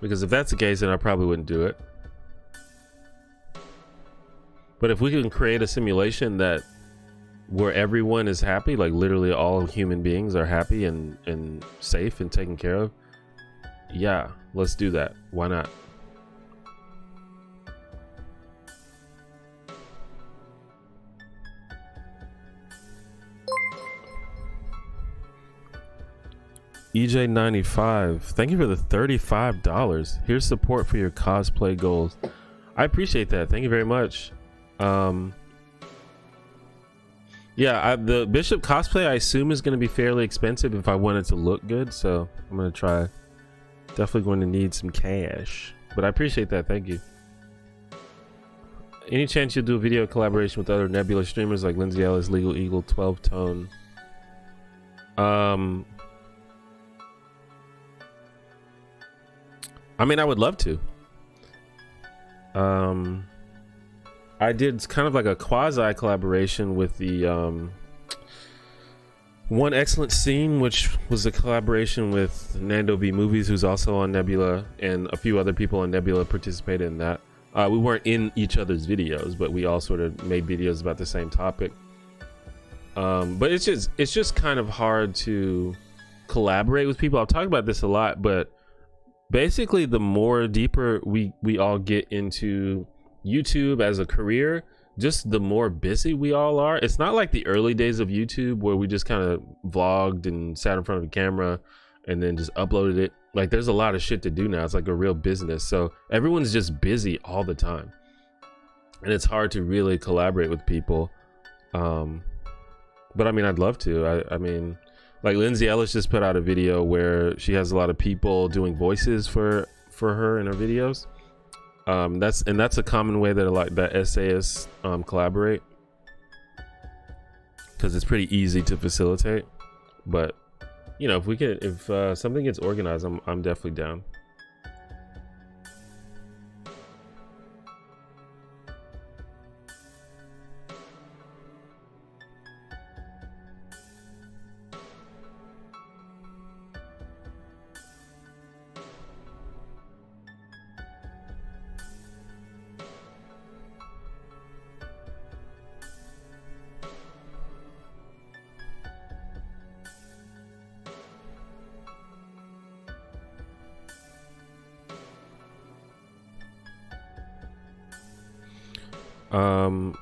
Because if that's the case, then I probably wouldn't do it. But if we can create a simulation that where everyone is happy, like literally all human beings are happy and safe and taken care of, yeah, let's do that. Why not? EJ95, thank you for the $35. Here's support for your cosplay goals. I appreciate that. Thank you very much. Yeah, the Bishop cosplay I assume is going to be fairly expensive if I want it to look good, so I'm going to try. Definitely going to need some cash, but I appreciate that. Thank you. Any chance you'll do a video collaboration with other Nebula streamers like Lindsay Ellis, Legal Eagle, 12 Tone? I mean, I would love to. I did kind of like a quasi collaboration with the One Excellent Scene, which was a collaboration with Nando B Movies, who's also on Nebula, and a few other people on Nebula participated in that. We weren't in each other's videos, but we all sort of made videos about the same topic. But it's just kind of hard to collaborate with people. I've talked about this a lot, but basically the more deeper we all get into YouTube as a career, just the more busy we all are. It's not like the early days of YouTube where we just kind of vlogged and sat in front of a camera and then just uploaded it. Like, there's a lot of shit to do now. It's like a real business. So everyone's just busy all the time. And it's hard to really collaborate with people. But I mean, I'd love to. I mean, like Lindsay Ellis just put out a video where she has a lot of people doing voices for her in her videos. That's a common way that essayists collaborate, because it's pretty easy to facilitate. But you know, if something gets organized, I'm definitely down.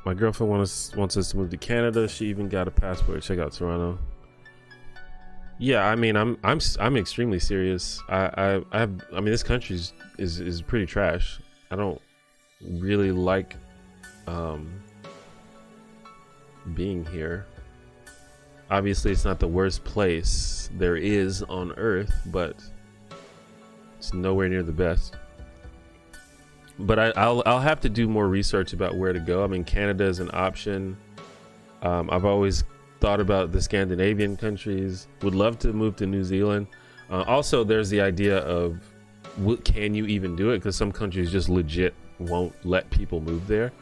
My girlfriend wants us to move to Canada. She even got a passport. Check out Toronto. Yeah, I mean, I'm extremely serious. I mean, this country is pretty trash. I don't really like being here. Obviously, it's not the worst place there is on Earth, but it's nowhere near the best. But I'll have to do more research about where to go. I mean, Canada is an option. I've always thought about the Scandinavian countries. Would love to move to New Zealand. Also, there's the idea of can you even do it? Because some countries just legit won't let people move there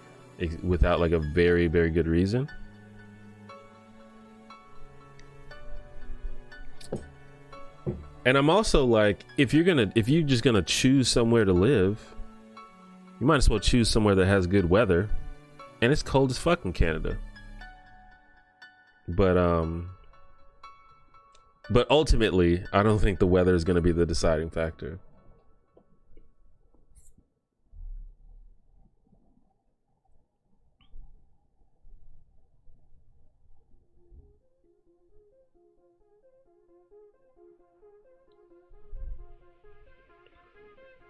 without like a very, very good reason. And I'm also like, if you're just gonna choose somewhere to live, you might as well choose somewhere that has good weather, and it's cold as fuck in Canada. But ultimately, I don't think the weather is going to be the deciding factor.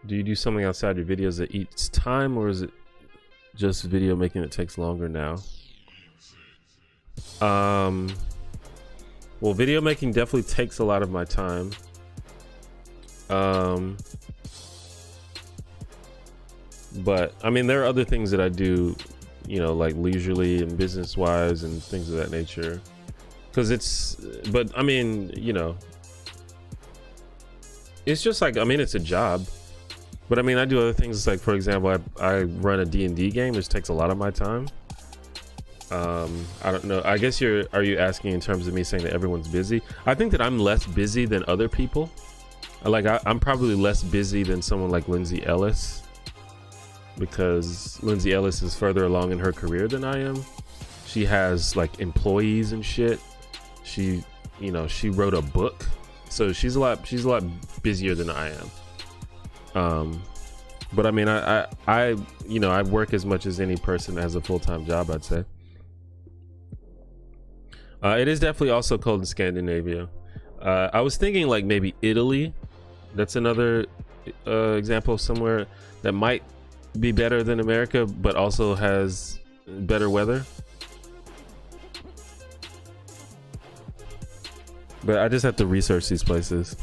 Do you do something outside your videos that eats time, or is it just video making that takes longer now? Well, video making definitely takes a lot of my time. But I mean, there are other things that I do, you know, like leisurely and business wise and things of that nature. But I mean, you know, it's just like, I mean, it's a job. But I mean, I do other things, like, for example, I run a D&D game, which takes a lot of my time. I don't know. I guess are you asking in terms of me saying that everyone's busy? I think that I'm less busy than other people. Like, I'm probably less busy than someone like Lindsay Ellis, because Lindsay Ellis is further along in her career than I am. She has like employees and shit. She wrote a book, so she's a lot busier than I am. But I mean, I work as much as any person that has a full-time job, I'd say. It is definitely also cold in Scandinavia. I was thinking like maybe Italy. That's another example of somewhere that might be better than America, but also has better weather. But I just have to research these places.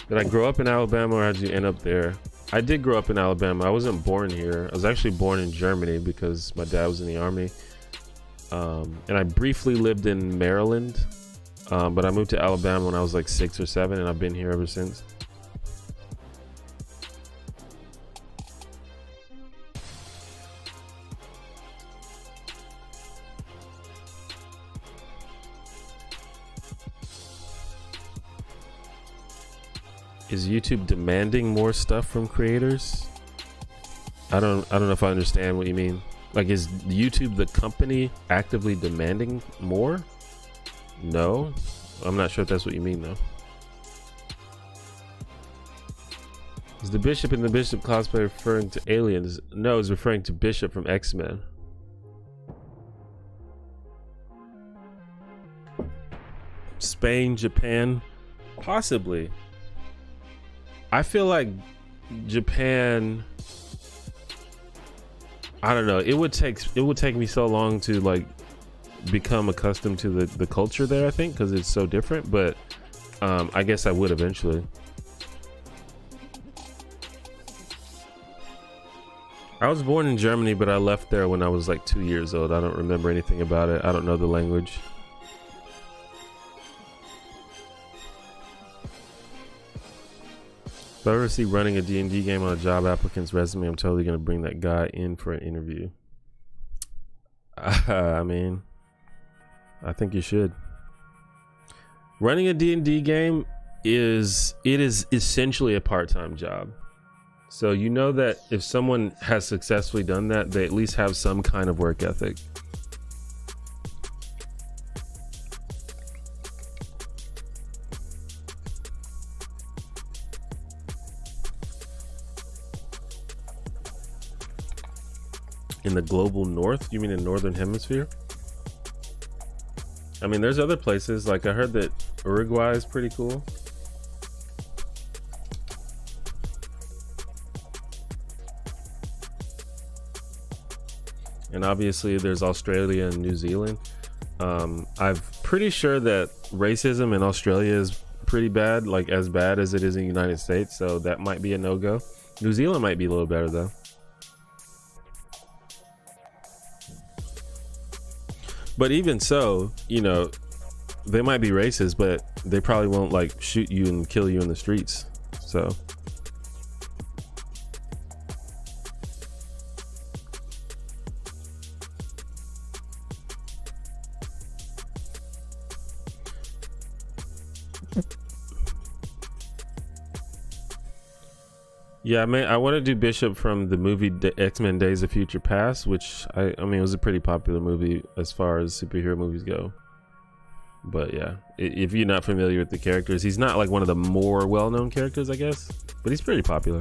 Did I grow up in Alabama, or how'd you end up there? I did grow up in Alabama. I wasn't born here. I was actually born in Germany because my dad was in the army. And I briefly lived in Maryland, but I moved to Alabama when I was like 6 or 7, and I've been here ever since. Is YouTube demanding more stuff from creators? I don't know if I understand what you mean. Like, is YouTube the company actively demanding more? No, I'm not sure if that's what you mean though. Is the Bishop in the Bishop cosplay referring to aliens? No, it's referring to Bishop from X-Men. Spain, Japan, possibly. I feel like Japan, I don't know, it would take me so long to like become accustomed to the culture there, I think, because it's so different, but I guess I would eventually. I was born in Germany, but I left there when I was like 2 years old. I don't remember anything about it. I don't know the language. If I ever see running a D&D game on a job applicant's resume, I'm totally going to bring that guy in for an interview. I mean, I think you should. Running a D&D game is essentially a part-time job. So you know that if someone has successfully done that, they at least have some kind of work ethic. In the global north? You mean in northern hemisphere? I mean, there's other places. Like, I heard that Uruguay is pretty cool. And obviously there's Australia and New Zealand. I'm pretty sure that racism in Australia is pretty bad, like as bad as it is in the United States. So that might be a no-go. New Zealand might be a little better though. But even so, you know, they might be racist, but they probably won't like shoot you and kill you in the streets. So yeah, I want to do Bishop from the movie X-Men Days of Future Past, which I mean, it was a pretty popular movie as far as superhero movies go. But yeah, if you're not familiar with the characters, he's not like one of the more well-known characters, I guess, but he's pretty popular.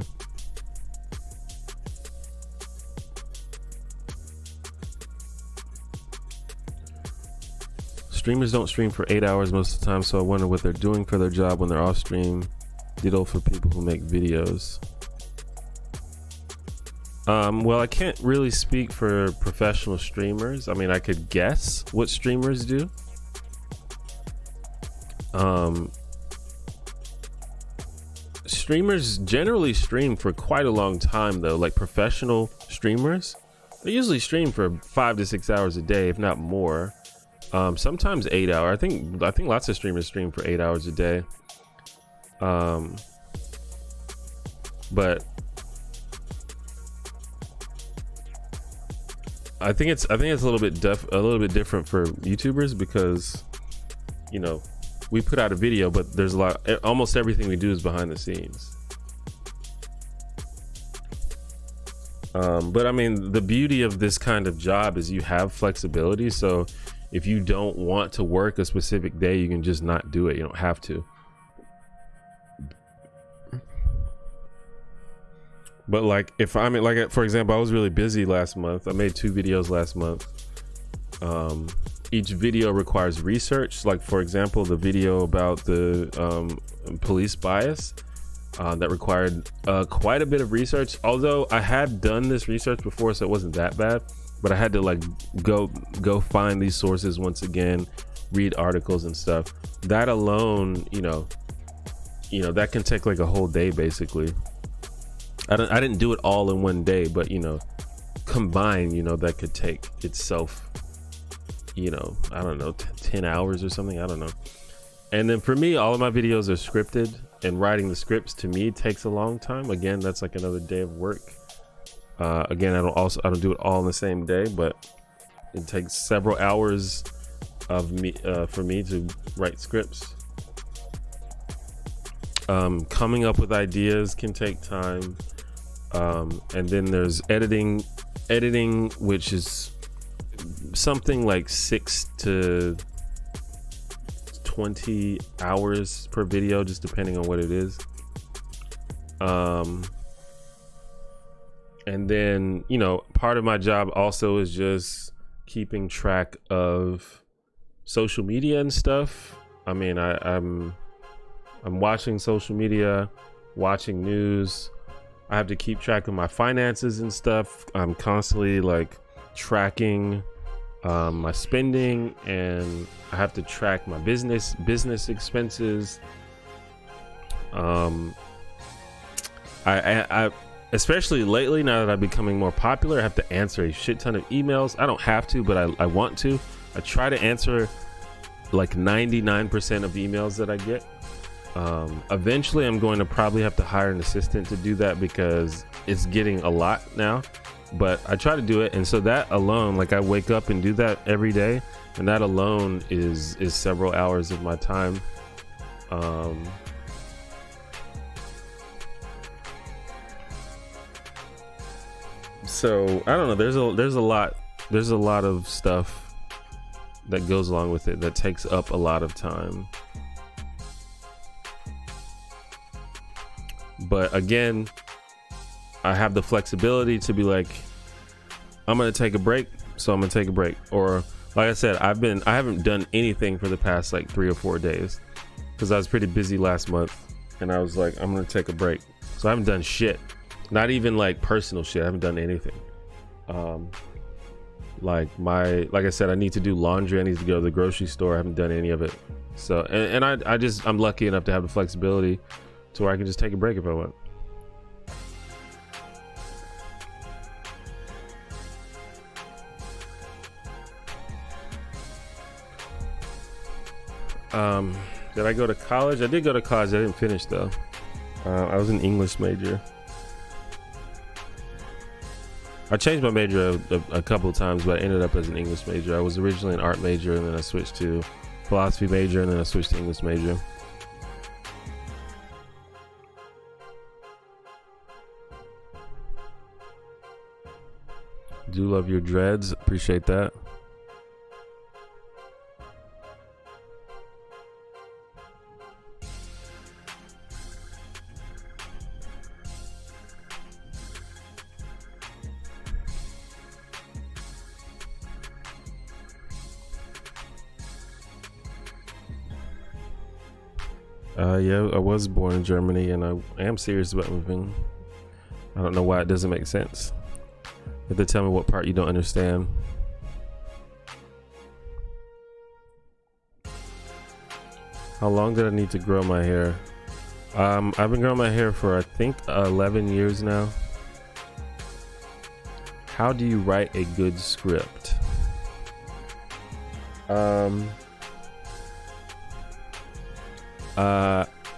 Streamers don't stream for 8 hours most of the time, so I wonder what they're doing for their job when they're off stream. Ditto for people who make videos. Well, I can't really speak for professional streamers. I mean, I could guess what streamers do. Streamers generally stream for quite a long time though. Like professional streamers, they usually stream for 5 to 6 hours a day, if not more. Sometimes 8 hours. I think lots of streamers stream for 8 hours a day. But I think it's a little bit different for YouTubers because, you know, we put out a video, but there's almost everything we do is behind the scenes. But I mean, the beauty of this kind of job is you have flexibility. So if you don't want to work a specific day, you can just not do it. You don't have to. But like, if I mean, like, for example, I was really busy last month. I made 2 videos last month. Each video requires research. Like, for example, the video about the police bias that required quite a bit of research. Although I had done this research before, so it wasn't that bad. But I had to like go find these sources once again, read articles and stuff. That alone, you know, that can take like a whole day basically. I didn't do it all in one day, but you know, combined, you know, that could take itself, you know, I don't know, 10 hours or something, I don't know. And then for me, all of my videos are scripted, and writing the scripts to me takes a long time. Again, that's like another day of work. Again, I don't do it all in the same day, but it takes several hours of me for me to write scripts. Coming up with ideas can take time, and then there's editing, which is something like 6 to 20 hours per video, just depending on what it is. And then, you know, part of my job also is just keeping track of social media and stuff. I mean, I'm watching social media, watching news. I have to keep track of my finances and stuff. I'm constantly like tracking my spending, and I have to track my business expenses. I especially lately, now that I'm becoming more popular, I have to answer a shit ton of emails. I don't have to, but I want to. I try to answer like 99% of the emails that I get. Eventually I'm going to probably have to hire an assistant to do that, because it's getting a lot now, but I try to do it. And so that alone, like, I wake up and do that every day, and that alone is several hours of my time. So I don't know, there's a lot of stuff that goes along with it that takes up a lot of time. But again, I have the flexibility to be like, I'm gonna take a break, so I'm gonna take a break. Or like I said, I haven't done anything for the past like 3 or 4 days, because I was pretty busy last month, and I was like, I'm gonna take a break. So I haven't done shit, not even like personal shit. I haven't done anything. Like I said, I need to do laundry. I need to go to the grocery store. I haven't done any of it. So and I'm lucky enough to have the flexibility to where I can just take a break if I want. Did I go to college? I did go to college. I didn't finish though. I was an English major. I changed my major a couple of times, but I ended up as an English major. I was originally an art major, and then I switched to philosophy major, and then I switched to English major. Do love your dreads. Appreciate that. Yeah, I was born in Germany, and I am serious about moving. I don't know why it doesn't make sense. You have to tell me what part you don't understand. How long did I need to grow my hair? I've been growing my hair for, I think, 11 years now. How do you write a good script?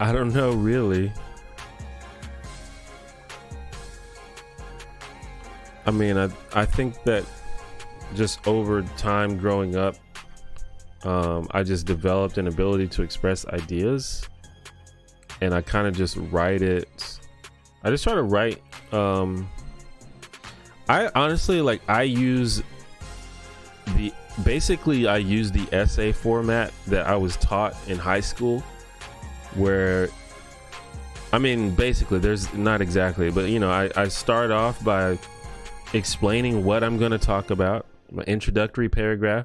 I don't know, really. I mean, I think that just over time growing up, I just developed an ability to express ideas, and I kind of just write it. I just try to write. I honestly, like, I use the essay format that I was taught in high school, where, I mean, basically, there's not exactly, but you know, I start off by explaining what I'm going to talk about, my introductory paragraph,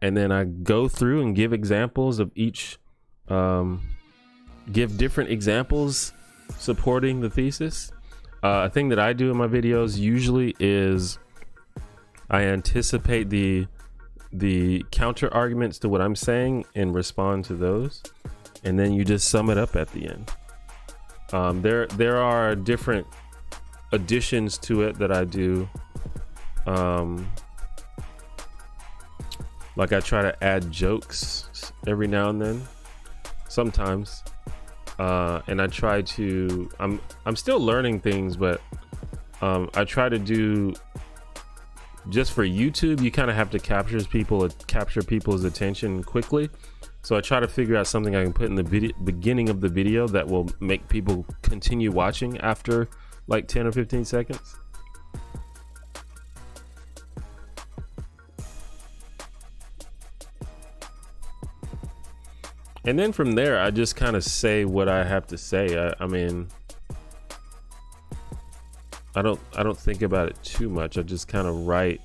and then I go through and give examples of each, give different examples supporting the thesis. A thing that I do in my videos usually is I anticipate the counter arguments to what I'm saying and respond to those, and then you just sum it up at the end. There are different additions to it that I do. Like I try to add jokes every now and then, sometimes, and I try to. I'm still learning things, but I try to do. Just for YouTube, you kind of have to capture people's attention quickly. So I try to figure out something I can put in the beginning of the video that will make people continue watching after like 10 or 15 seconds. And then from there, I just kind of say what I have to say. I mean, I don't think about it too much. I just kind of write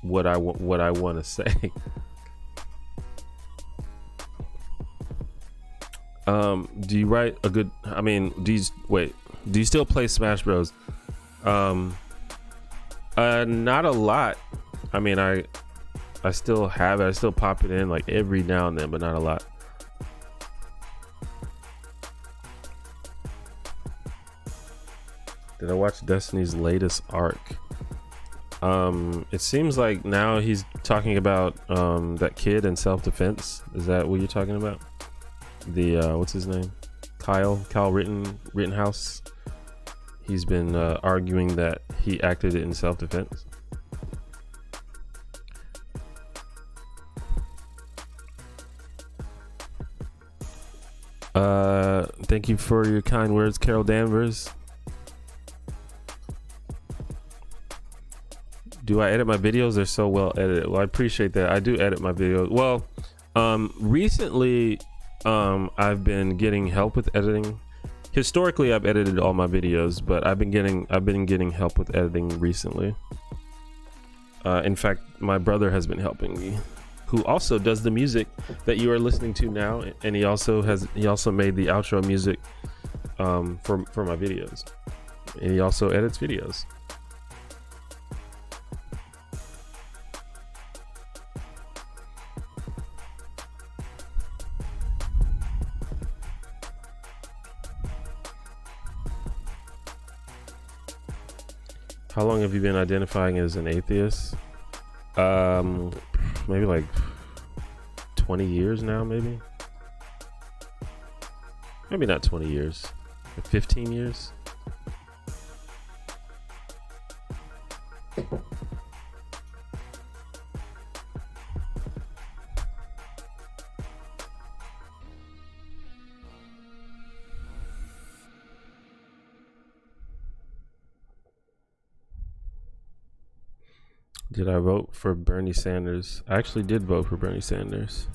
what I want to say. Do you write a good? I mean, do you still play Smash Bros? Not a lot. I mean, I still have it. I still pop it in like every now and then, but not a lot. Did I watch Destiny's latest arc? It seems like now he's talking about that kid in self-defense. Is that what you're talking about? The what's his name? Kyle Rittenhouse. He's been arguing that he acted in self-defense. Thank you for your kind words, Carol Danvers. Do I edit my videos? They're so well edited. Well, I appreciate that. I do edit my videos. Well, recently, I've been getting help with editing. Historically, I've edited all my videos, but I've been getting help with editing recently. In fact, my brother has been helping me, who also does the music that you are listening to now, and he also made the outro music for my videos, and he also edits videos. How long have you been identifying as an atheist? Maybe like 20 years now, maybe not 20 years, like 15 years. Did I vote for Bernie Sanders? I actually did vote for Bernie Sanders.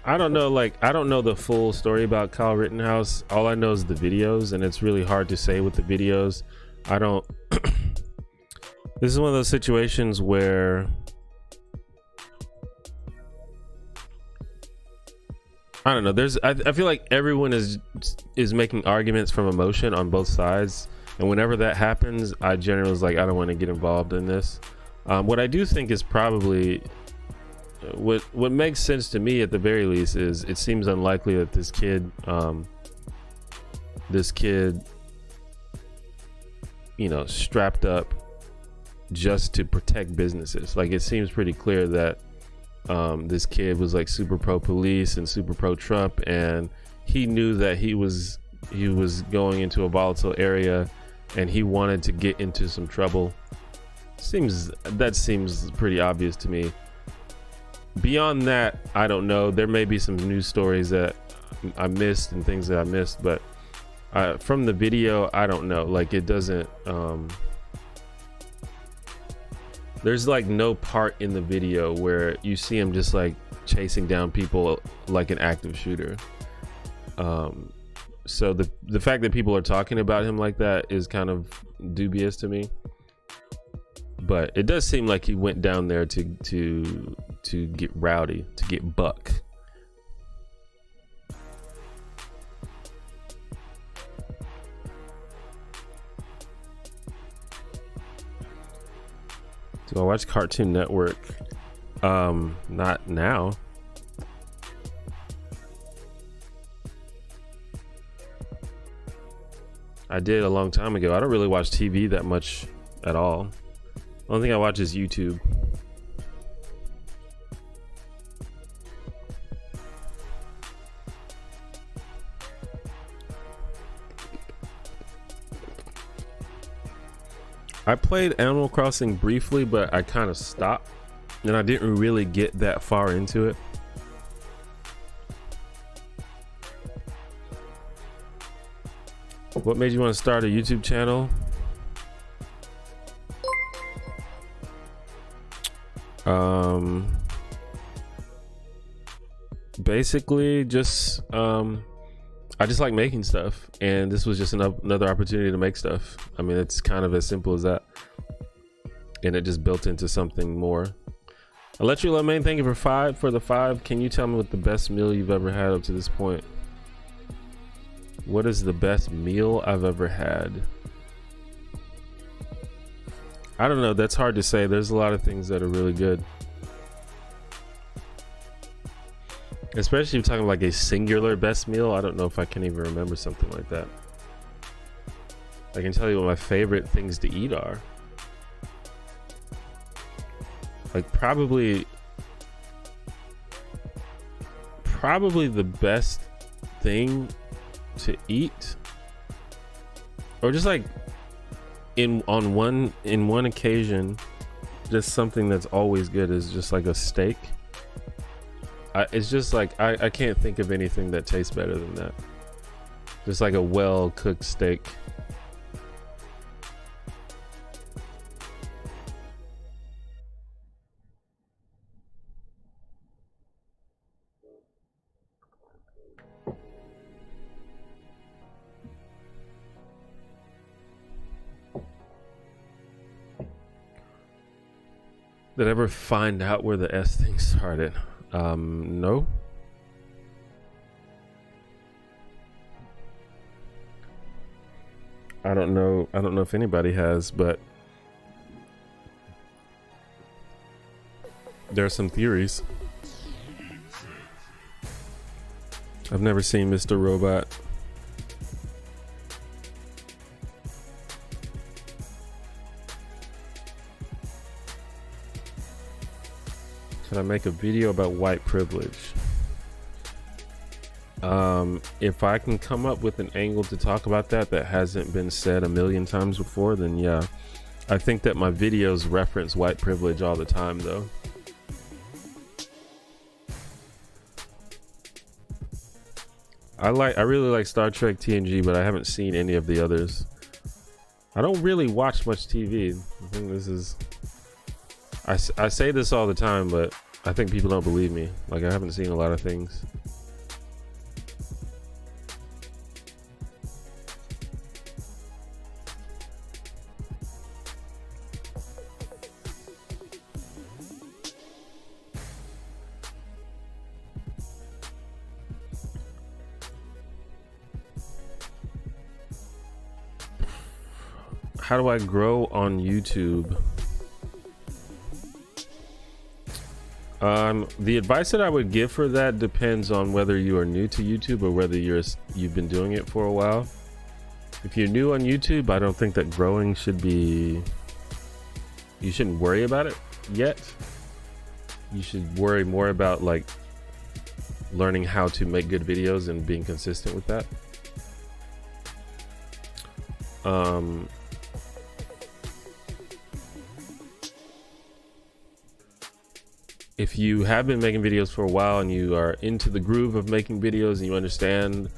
I don't know, I don't know the full story about Kyle Rittenhouse. All I know is the videos, and it's really hard to say with the videos. This is one of those situations where I don't know. I feel like everyone is making arguments from emotion on both sides, and whenever that happens, I generally was like, I don't want to get involved in this. What I do think is probably what makes sense to me at the very least is it seems unlikely that this kid strapped up just to protect businesses. Like, it seems pretty clear that this kid was like super pro police and super pro Trump, and he knew that he was going into a volatile area and he wanted to get into some trouble. That seems pretty obvious to me. Beyond that, I don't know. There may be some news stories that I missed and things that I missed, but from the video, I don't know. Like, it doesn't there's like no part in the video where you see him just like chasing down people like an active shooter. So the fact that people are talking about him like that is kind of dubious to me. But it does seem like he went down there to get rowdy, to get buck. Do I watch Cartoon Network? Not now. I did a long time ago. I don't really watch TV that much at all. The only thing I watch is YouTube. I played Animal Crossing briefly, but I kind of stopped, and I didn't really get that far into it. What made you want to start a YouTube channel? Basically just I just like making stuff, and this was just another opportunity to make stuff. I mean, it's kind of as simple as that, and it just built into something more. Electric Main, thank you for the 5. Can you tell me what the best meal you've ever had up to this point? What is the best meal I've ever had? I don't know, that's hard to say. There's a lot of things that are really good, especially if you're talking like a singular best meal. I don't know if I can even remember something like that. I can tell you what my favorite things to eat are. Like probably the best thing to eat, or just like in one occasion, just something that's always good is just like a steak. It's just like I can't think of anything that tastes better than that. Just like a well-cooked steak. Did I ever find out where the S thing started? No. I don't know if anybody has, but there are some theories. I've never seen Mr. Robot. Should I make a video about white privilege? If I can come up with an angle to talk about that hasn't been said a million times before, then yeah. I think that my videos reference white privilege all the time though. I really like Star Trek TNG, but I haven't seen any of the others. I don't really watch much TV. I think this is, I say this all the time, but I think people don't believe me. Like, I haven't seen a lot of things. How do I grow on YouTube? The advice that I would give for that depends on whether you are new to YouTube or whether you've been doing it for a while. If you're new on YouTube, I don't think that growing should be, you shouldn't worry about it yet. You should worry more about like learning how to make good videos and being consistent with that. If you have been making videos for a while and you are into the groove of making videos and you understand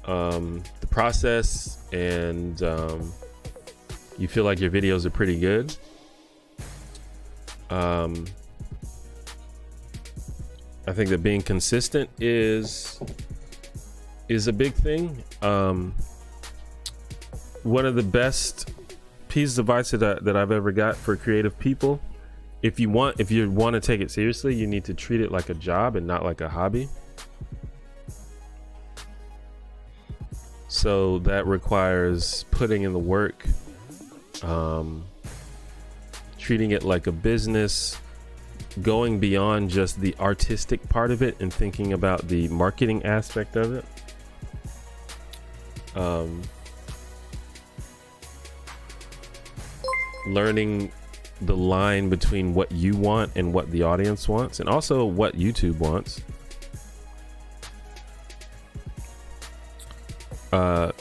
the process and you feel like your videos are pretty good, I think that being consistent is a big thing. One of the best pieces of advice that I've ever got for creative people: if you want to take it seriously, you need to treat it like a job and not like a hobby. So that requires putting in the work, treating it like a business, going beyond just the artistic part of it and thinking about the marketing aspect of it. Learning the line between what you want and what the audience wants, and also what YouTube wants.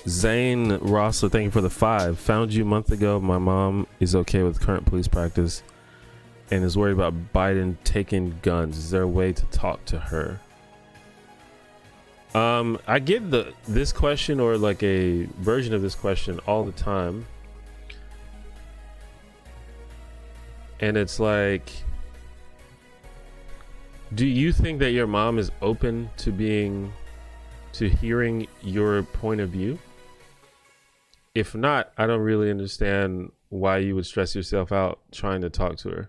Zane Rossler, thank you for the 5. Found you a month ago. My mom is okay with current police practice and is worried about Biden taking guns. Is there a way to talk to her? I get this question, or like a version of this question, all the time. And it's like, do you think that your mom is open to hearing your point of view? If not, I don't really understand why you would stress yourself out trying to talk to her.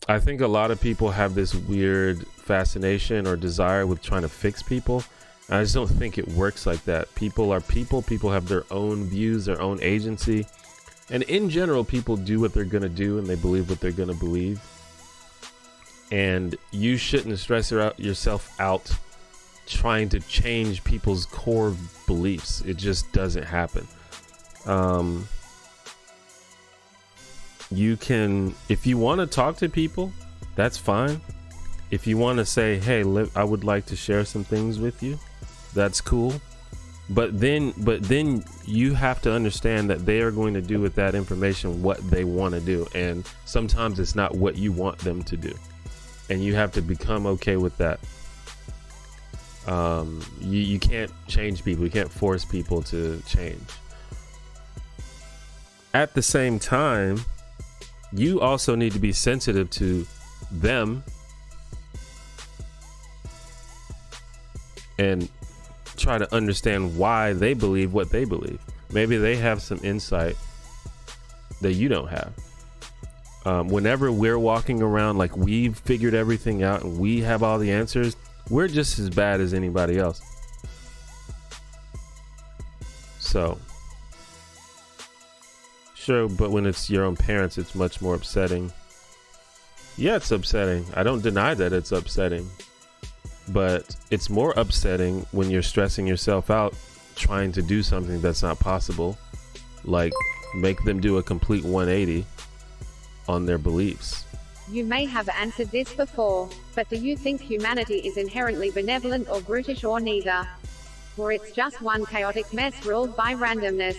I think a lot of people have this weird fascination or desire with trying to fix people. I just don't think it works like that. People are people. People have their own views, their own agency. And in general, people do what they're going to do and they believe what they're going to believe. And you shouldn't stress yourself out trying to change people's core beliefs. It just doesn't happen. You can, if you want to talk to people, that's fine. If you want to say, hey, I would like to share some things with you, that's cool. But then you have to understand that they are going to do with that information what they want to do. And sometimes it's not what you want them to do. And you have to become okay with that. You can't change people. You can't force people to change. At the same time, you also need to be sensitive to them and try to understand why they believe what they believe. Maybe they have some insight that you don't have. Whenever we're walking around like we've figured everything out and we have all the answers, we're just as bad as anybody else. So sure, but when it's your own parents, it's much more upsetting. Yeah, it's upsetting. I don't deny that it's upsetting. But it's more upsetting when you're stressing yourself out trying to do something that's not possible. Like make them do a complete 180 on their beliefs. You may have answered this before, but do you think humanity is inherently benevolent or brutish, or neither? Or it's just one chaotic mess ruled by randomness?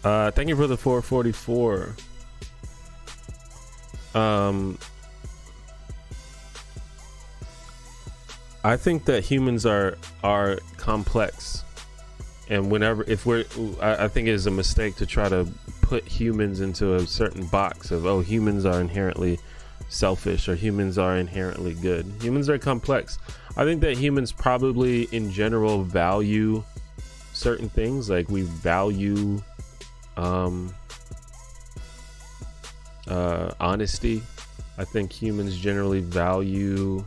Thank you for the 444. I think that humans are complex, and I think it is a mistake to try to put humans into a certain box of, oh, humans are inherently selfish or humans are inherently good. Humans are complex. I think that humans probably in general value certain things. Like we value honesty. I think humans generally value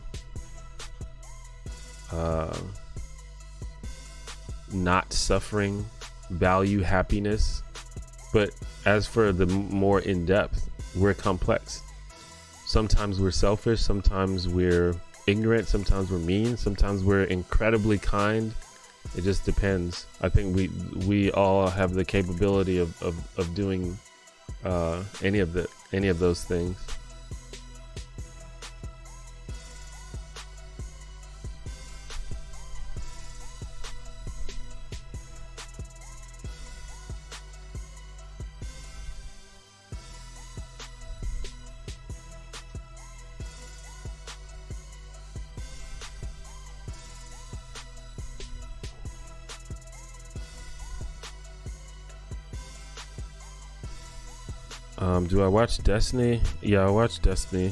not suffering, value happiness. But as for the more in-depth, we're complex. Sometimes we're selfish, sometimes we're ignorant, sometimes we're mean, sometimes we're incredibly kind. It just depends. I think we all have the capability of doing any of those things. Do I watch Destiny? Yeah, I watch Destiny.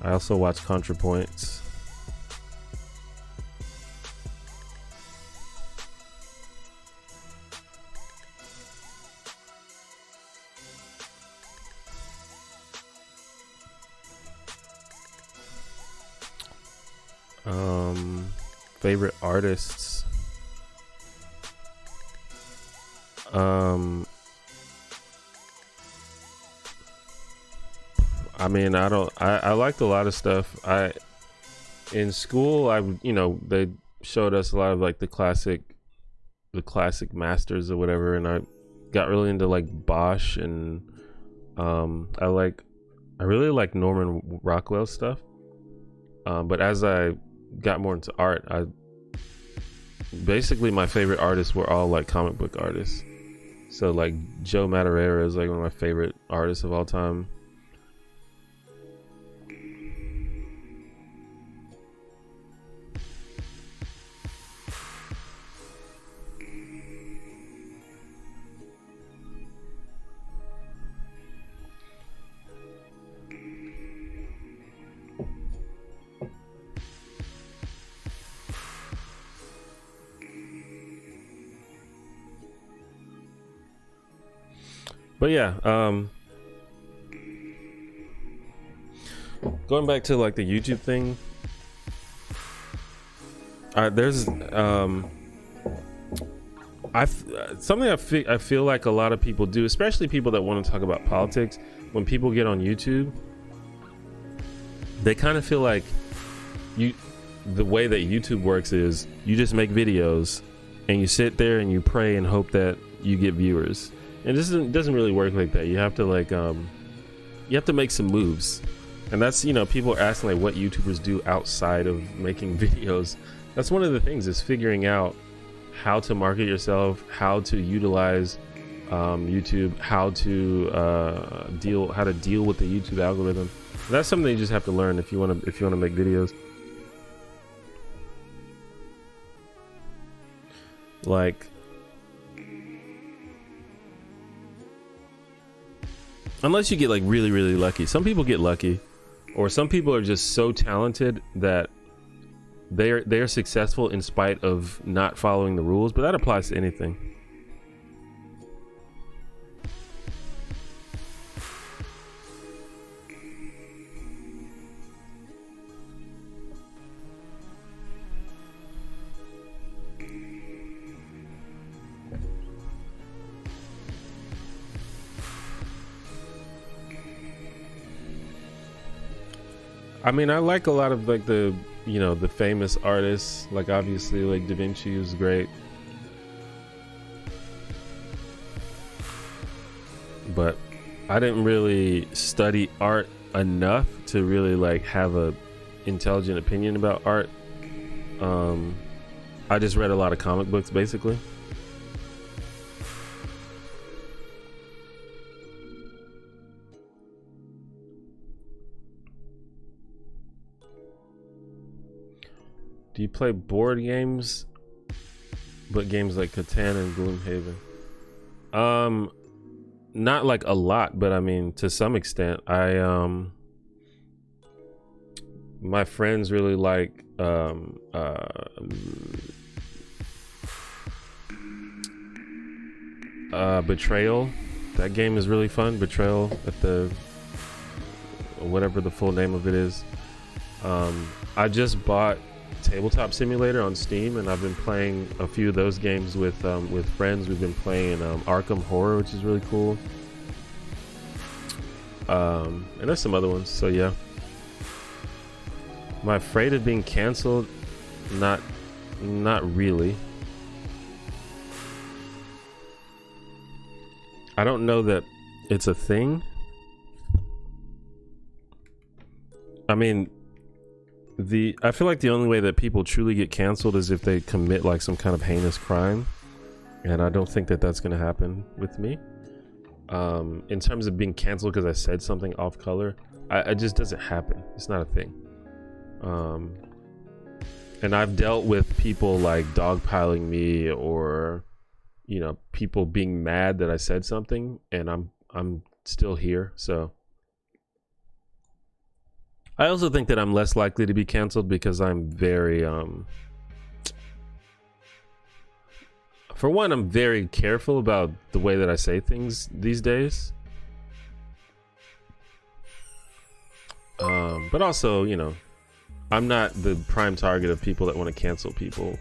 I also watch ContraPoints. Favorite artists. I mean, I liked a lot of stuff. In school, they showed us a lot of like the classic masters or whatever, and I got really into like Bosch, and I really like Norman Rockwell stuff. But as I got more into art, basically my favorite artists were all like comic book artists. So like Joe Madureira is like one of my favorite artists of all time. But yeah, going back to like the YouTube thing, there's something I feel like a lot of people do, especially people that want to talk about politics. When people get on YouTube, they kind of feel like the way that YouTube works is you just make videos and you sit there and you pray and hope that you get viewers. And this doesn't really work like that. You have to like you have to make some moves, and that's, people are asking like what YouTubers do outside of making videos. That's one of the things, is figuring out how to market yourself, how to utilize YouTube, how to deal with the YouTube algorithm. That's something you just have to learn if you want to make videos. Like, unless you get like really, really lucky. Some people get lucky, or some people are just so talented that they're successful in spite of not following the rules, but that applies to anything. I mean, I like a lot of like the famous artists. Like obviously like Da Vinci is great, but I didn't really study art enough to really like have a intelligent opinion about art. I just read a lot of comic books basically. Do you play board games, but games like Catan and Gloomhaven? Not like a lot, but I mean to some extent. My friends really like Betrayal. That game is really fun. Betrayal, at the whatever the full name of it is. I just bought Tabletop Simulator on Steam, and I've been playing a few of those games with friends. We've been playing Arkham Horror, which is really cool, and there's some other ones. So yeah, am I afraid of being canceled? Not really. I don't know that it's a thing. I mean, I feel like the only way that people truly get canceled is if they commit like some kind of heinous crime, and I don't think that that's going to happen with me. In terms of being canceled because I said something off color, it just doesn't happen. It's not a thing. And I've dealt with people like dogpiling me, or people being mad that I said something, and I'm still here. So I also think that I'm less likely to be canceled because I'm very for one, I'm very careful about the way that I say things these days. But also, I'm not the prime target of people that want to cancel people.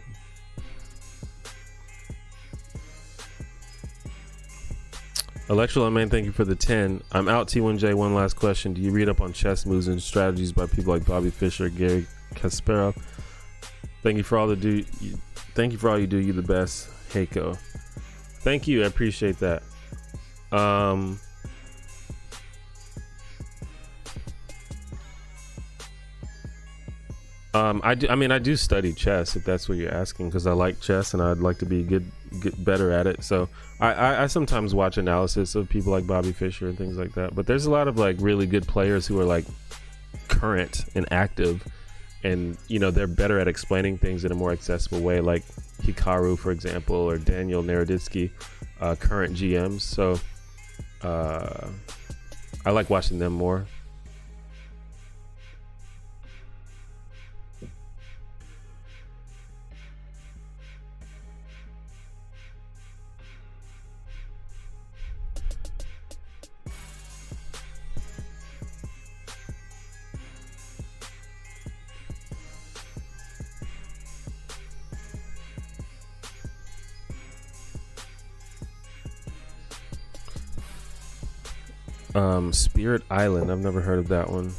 Electro Man, thank you for the 10. I'm out. T1J, one last question. Do you read up on chess moves and strategies by people like Bobby Fischer, Gary Kasparov? Thank you for all thank you for all you do. You the best, Heiko. Thank you. I appreciate that. I do study chess, if that's what you're asking, because I like chess and I'd like to get better at it. So I sometimes watch analysis of people like Bobby Fischer and things like that. But there's a lot of like really good players who are like current and active, and you know, they're better at explaining things in a more accessible way, like Hikaru, for example, or Daniel Naroditsky, current GMs. So I like watching them more. Spirit Island, I've never heard of that one.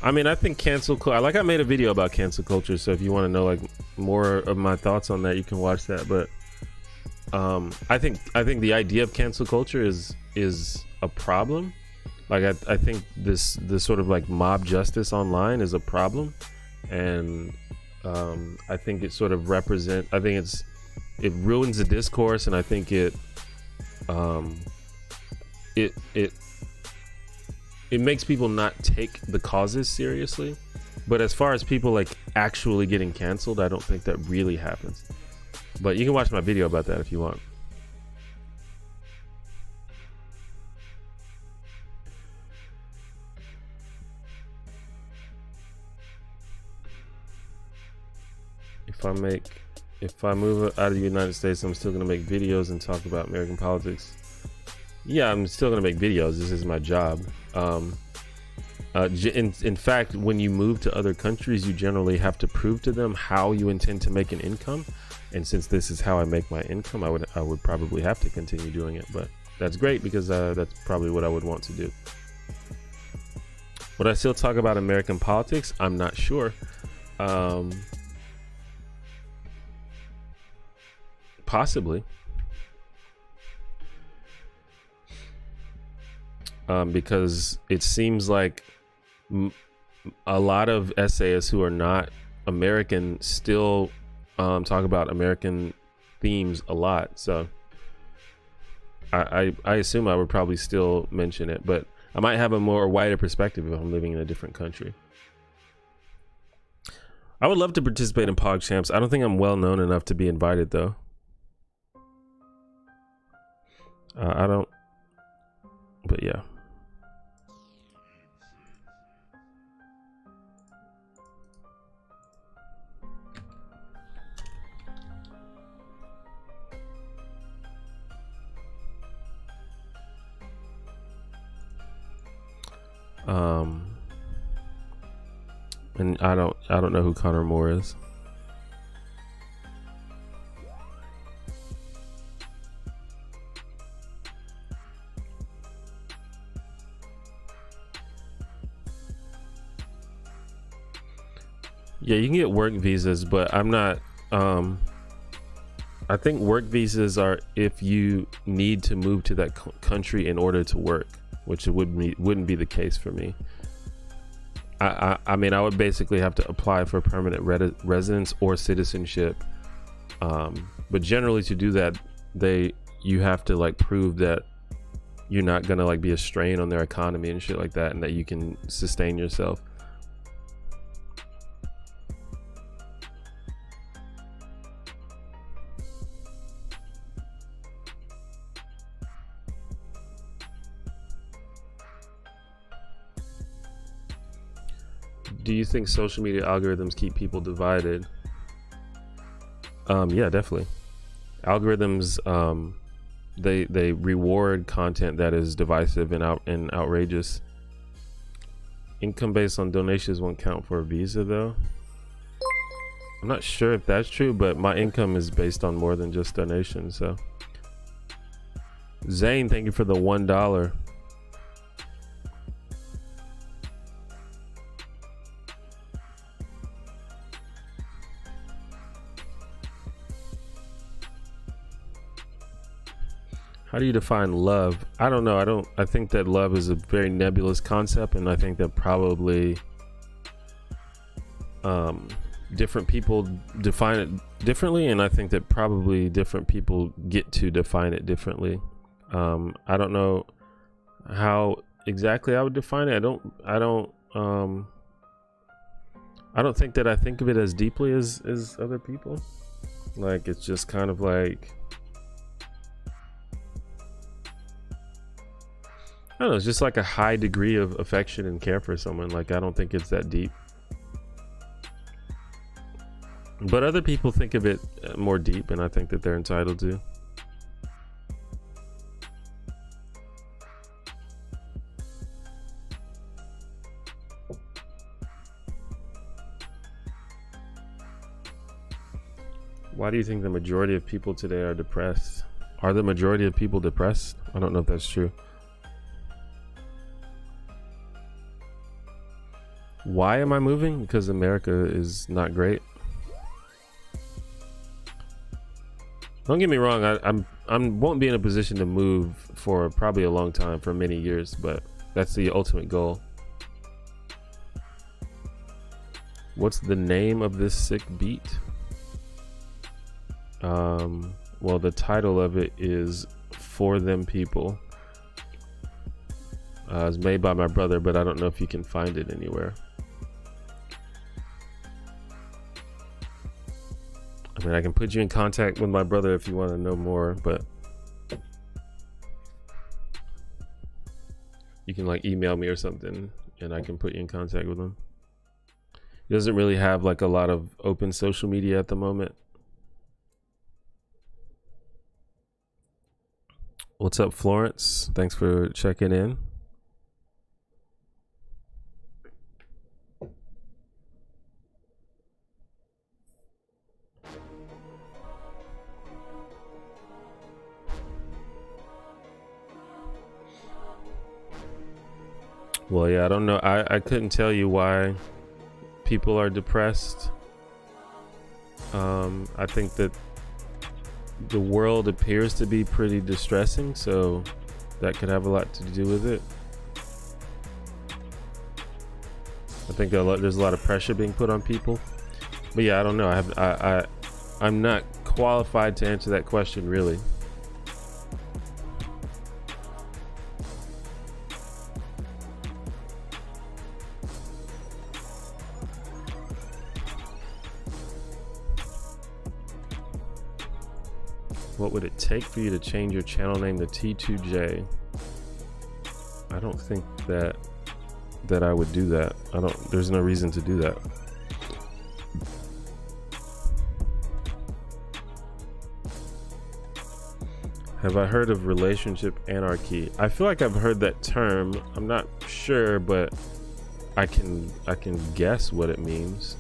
I mean, I think I made a video about cancel culture, so if you want to know like more of my thoughts on that, you can watch that. But I think the idea of cancel culture is a problem. Like I think this sort of like mob justice online is a problem, and I think it sort of it ruins the discourse, and I think it makes people not take the causes seriously. But as far as people like actually getting canceled, I don't think that really happens. But you can watch my video about that if you want. If I move out of the United States, I'm still gonna make videos and talk about American politics. Yeah, I'm still gonna make videos. This is my job. In fact, when you move to other countries, you generally have to prove to them how you intend to make an income. And since this is how I make my income, I would probably have to continue doing it. But that's great, because that's probably what I would want to do. Would I still talk about American politics? I'm not sure. Possibly. Because it seems like a lot of essayists who are not American still talk about American themes a lot. So I assume I would probably still mention it, but I might have a more wider perspective if I'm living in a different country. I would love to participate in PogChamps. I don't think I'm well known enough to be invited though. I don't, but yeah. And I don't know who Connor Moore is. Yeah, you can get work visas, but I'm not. I think work visas are if you need to move to that country in order to work, which wouldn't be the case for me. I mean, I would basically have to apply for permanent residence or citizenship. But generally, to do that, you have to like prove that you're not gonna like be a strain on their economy and shit like that, and that you can sustain yourself. Do you think social media algorithms keep people divided? Yeah, definitely. Algorithms, they reward content that is divisive and outrageous. income based on donations won't count for a visa though. I'm not sure if that's true, but my income is based on more than just donations. So Zane, thank you for the $1. How do you define love? I don't know. I think that love is a very nebulous concept, and I think that probably different people define it differently, and I think that probably different people get to define it differently. I don't know how exactly I would define it. I don't think that I think of it as deeply as other people. Like, it's just kind of like, I don't know, it's just like a high degree of affection and care for someone. Like, I don't think it's that deep. But other people think of it more deep, and I think that they're entitled to. Why do you think the majority of people today are depressed? Are the majority of people depressed? I don't know if that's true. Why am I moving? Because America is not great. Don't get me wrong, I won't be in a position to move for probably a long time, for many years, but that's the ultimate goal. What's the name of this sick beat? Well, the title of it is For Them People. It's made by my brother, but I don't know if you can find it anywhere. I mean, I can put you in contact with my brother if you want to know more, but you can like email me or something and I can put you in contact with him. He doesn't really have like a lot of open social media at the moment. What's up, Florence? Thanks for checking in. Well, yeah, I don't know. I couldn't tell you why people are depressed. I think that the world appears to be pretty distressing, so that could have a lot to do with it. I think there's a lot of pressure being put on people. But yeah, I don't know. I'm not qualified to answer that question, really. What would it take for you to change your channel name to T2J? I don't think that I would do that. There's no reason to do that. Have I heard of relationship anarchy? I feel like I've heard that term. I'm not sure, but I can guess what it means.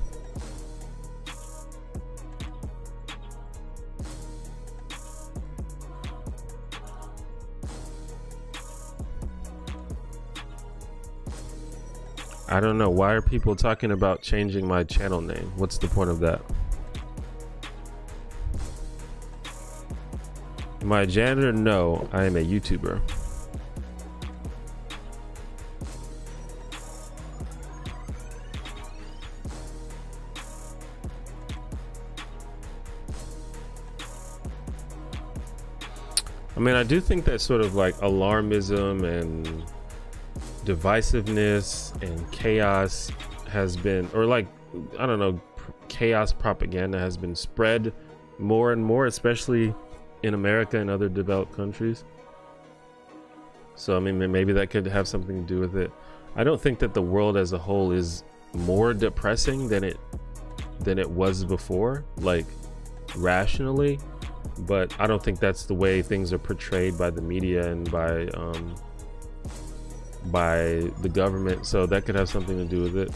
I don't know. Why are people talking about changing my channel name? What's the point of that? Am I a janitor? No, I am a YouTuber. I mean, I do think that sort of like alarmism and divisiveness and chaos has been, or like, I don't know, chaos propaganda has been spread more and more, especially in America and other developed countries. So I mean, maybe that could have something to do with it. I don't think that the world as a whole is more depressing than it was before, like rationally, but I don't think that's the way things are portrayed by the media and by by the government, so that could have something to do with it.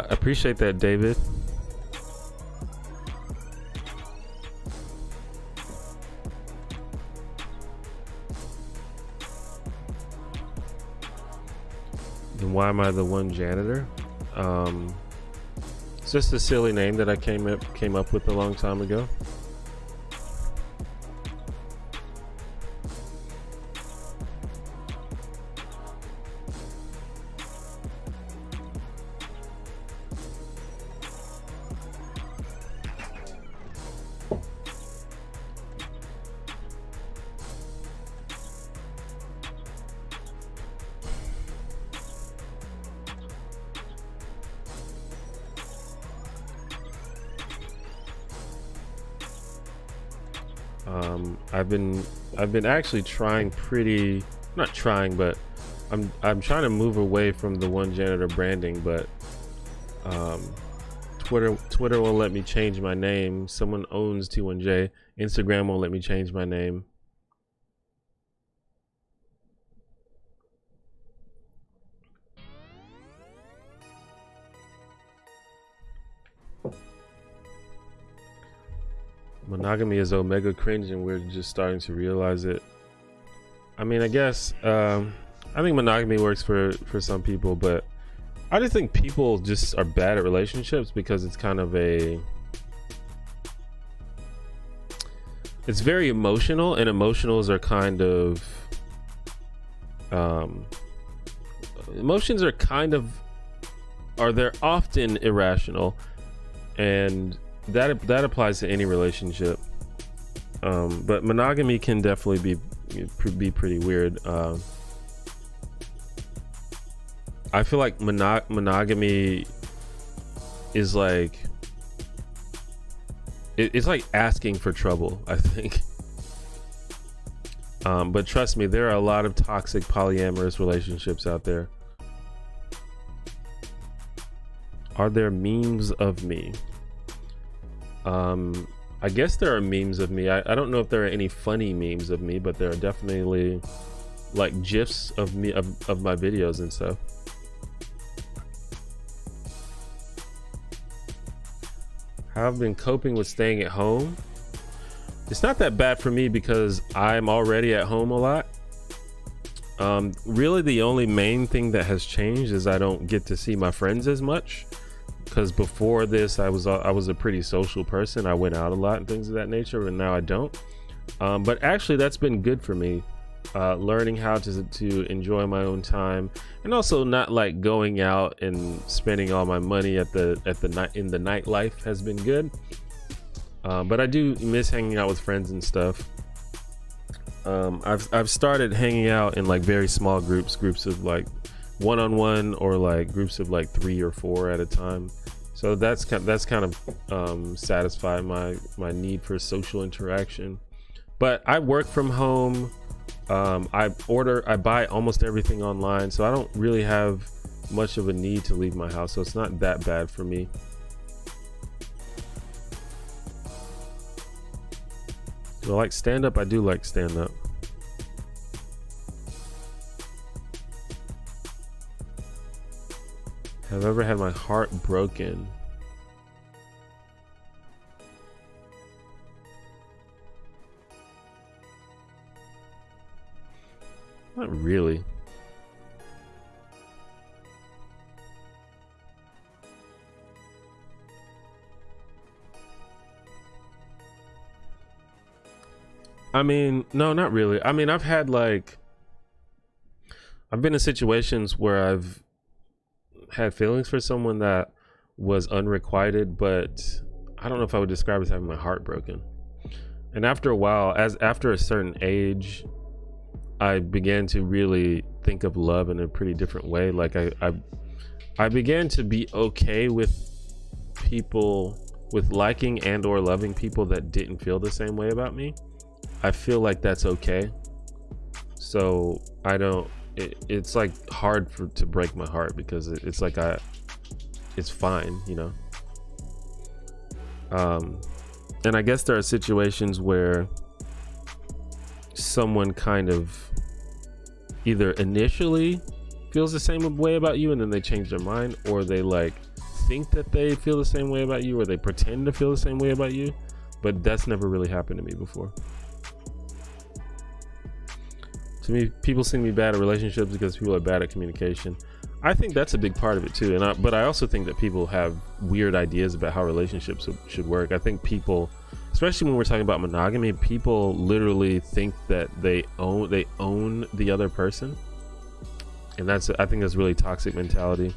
Appreciate that, David. Then why am I the one janitor? It's just a silly name that I came up with a long time ago. I've been actually trying not trying, but I'm trying to move away from the one janitor branding, but Twitter won't let me change my name. Someone owns T1J. Instagram won't let me change my name. Monogamy is omega cringe, and we're just starting to realize it. I mean, I guess I think monogamy works for some people, but I just think people just are bad at relationships because it's kind of it's very emotional, and emotionals are kind of emotions are kind of they're often irrational, and that applies to any relationship, but monogamy can definitely be pretty weird. I feel like monogamy is like it's like asking for trouble, I think. But trust me, there are a lot of toxic polyamorous relationships out there. Are there memes of me? I guess there are memes of me. I don't know if there are any funny memes of me, but there are definitely like gifs of me of my videos and stuff. How I've been coping with staying at home. It's not that bad for me because I'm already at home a lot. Really the only main thing that has changed is I don't get to see my friends as much. Because before this, I was a pretty social person. I went out a lot and things of that nature, and now I don't. But actually, that's been good for me. Learning how to enjoy my own time, and also not like going out and spending all my money in the nightlife has been good. But I do miss hanging out with friends and stuff. I've started hanging out in like very small groups of like one-on-one, or like groups of like 3 or 4 at a time. So that's kind of satisfied my need for social interaction. But I work from home. I buy almost everything online, so I don't really have much of a need to leave my house. So it's not that bad for me. Do I like stand-up? I do like stand-up. Have I ever had my heart broken? Not really. I mean, no, not really. I mean, I've been in situations where I've had feelings for someone that was unrequited, but I don't know if I would describe it as having my heart broken. And after a while, after a certain age, I began to really think of love in a pretty different way. Like I began to be okay with people, with liking and or loving people that didn't feel the same way about me. I feel like that's okay. So I don't, it's like hard to break my heart, because it's like it's fine, you know. And I guess there are situations where someone kind of either initially feels the same way about you and then they change their mind, or they like think that they feel the same way about you, or they pretend to feel the same way about you. But that's never really happened to me before. To me, people seem to be bad at relationships because people are bad at communication. I think that's a big part of it too. But I also think that people have weird ideas about how relationships should work. I think people, especially when we're talking about monogamy, people literally think that they own the other person, and I think that's really toxic mentality.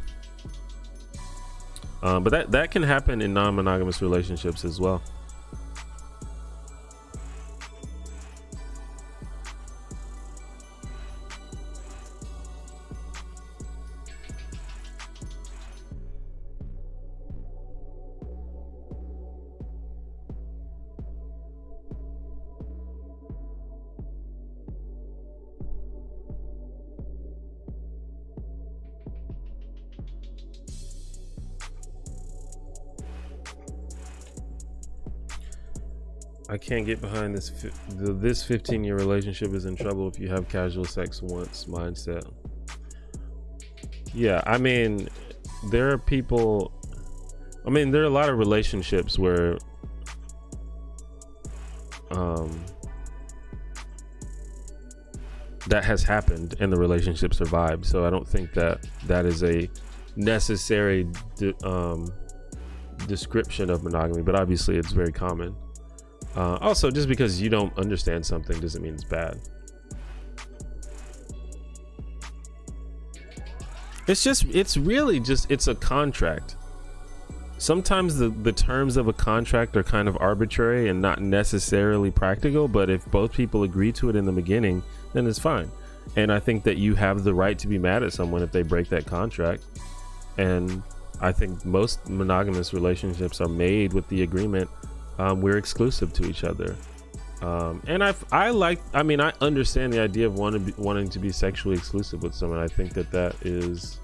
But that can happen in non-monogamous relationships as well. I can't get behind this 15-year relationship is in trouble if you have casual sex once mindset. Yeah, I mean, there are people, there are a lot of relationships where that has happened and the relationship survived. So I don't think that is a necessary description of monogamy, but obviously it's very common. Also, just because you don't understand something doesn't mean it's bad. It's really just a contract. Sometimes the terms of a contract are kind of arbitrary and not necessarily practical, but if both people agree to it in the beginning, then it's fine. And I think that you have the right to be mad at someone if they break that contract. And I think most monogamous relationships are made with the agreement, we're exclusive to each other. And I understand the idea of wanting to be sexually exclusive with someone. I think that is,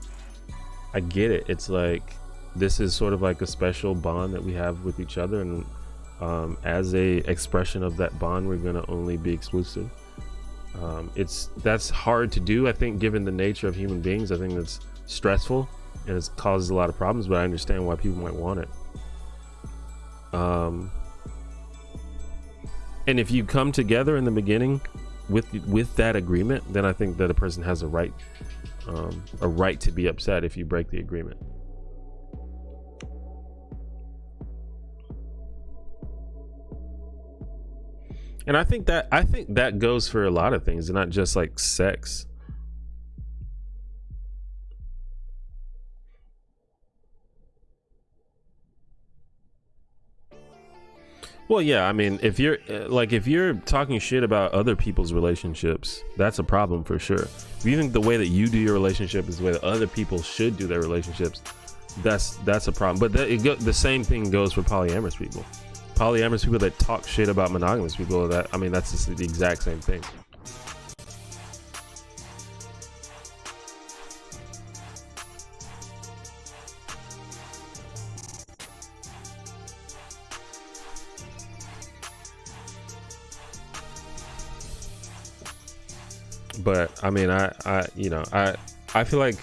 I get it. It's like, this is sort of like a special bond that we have with each other, and as a expression of that bond, we're gonna only be exclusive. That's hard to do, I think, given the nature of human beings. I think that's stressful and it causes a lot of problems, but I understand why people might want it. And if you come together in the beginning with that agreement, then I think that a person has a right to be upset if you break the agreement. And I think that goes for a lot of things, and not just like sex. Well, yeah, I mean, if you're talking shit about other people's relationships, that's a problem for sure. If you think the way that you do your relationship is the way that other people should do their relationships, that's a problem. But the same thing goes for polyamorous people. Polyamorous people that talk shit about monogamous people, that's just the exact same thing. But I mean, I feel like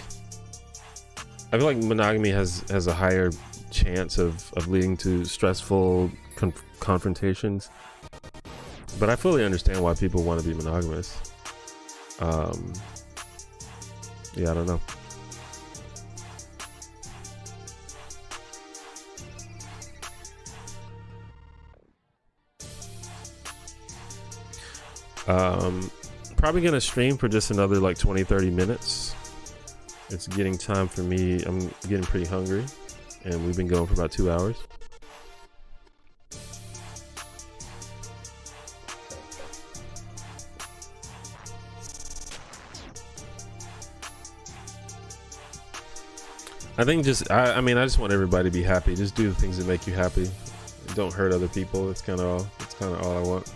monogamy has a higher chance of leading to stressful confrontations. But I fully understand why people want to be monogamous. Yeah, I don't know. Probably gonna stream for just another like 20-30 minutes. It's getting time for me. I'm getting pretty hungry, and we've been going for about 2 hours. I think I just want everybody to be happy. Just do the things that make you happy. Don't hurt other people. That's kind of all I want.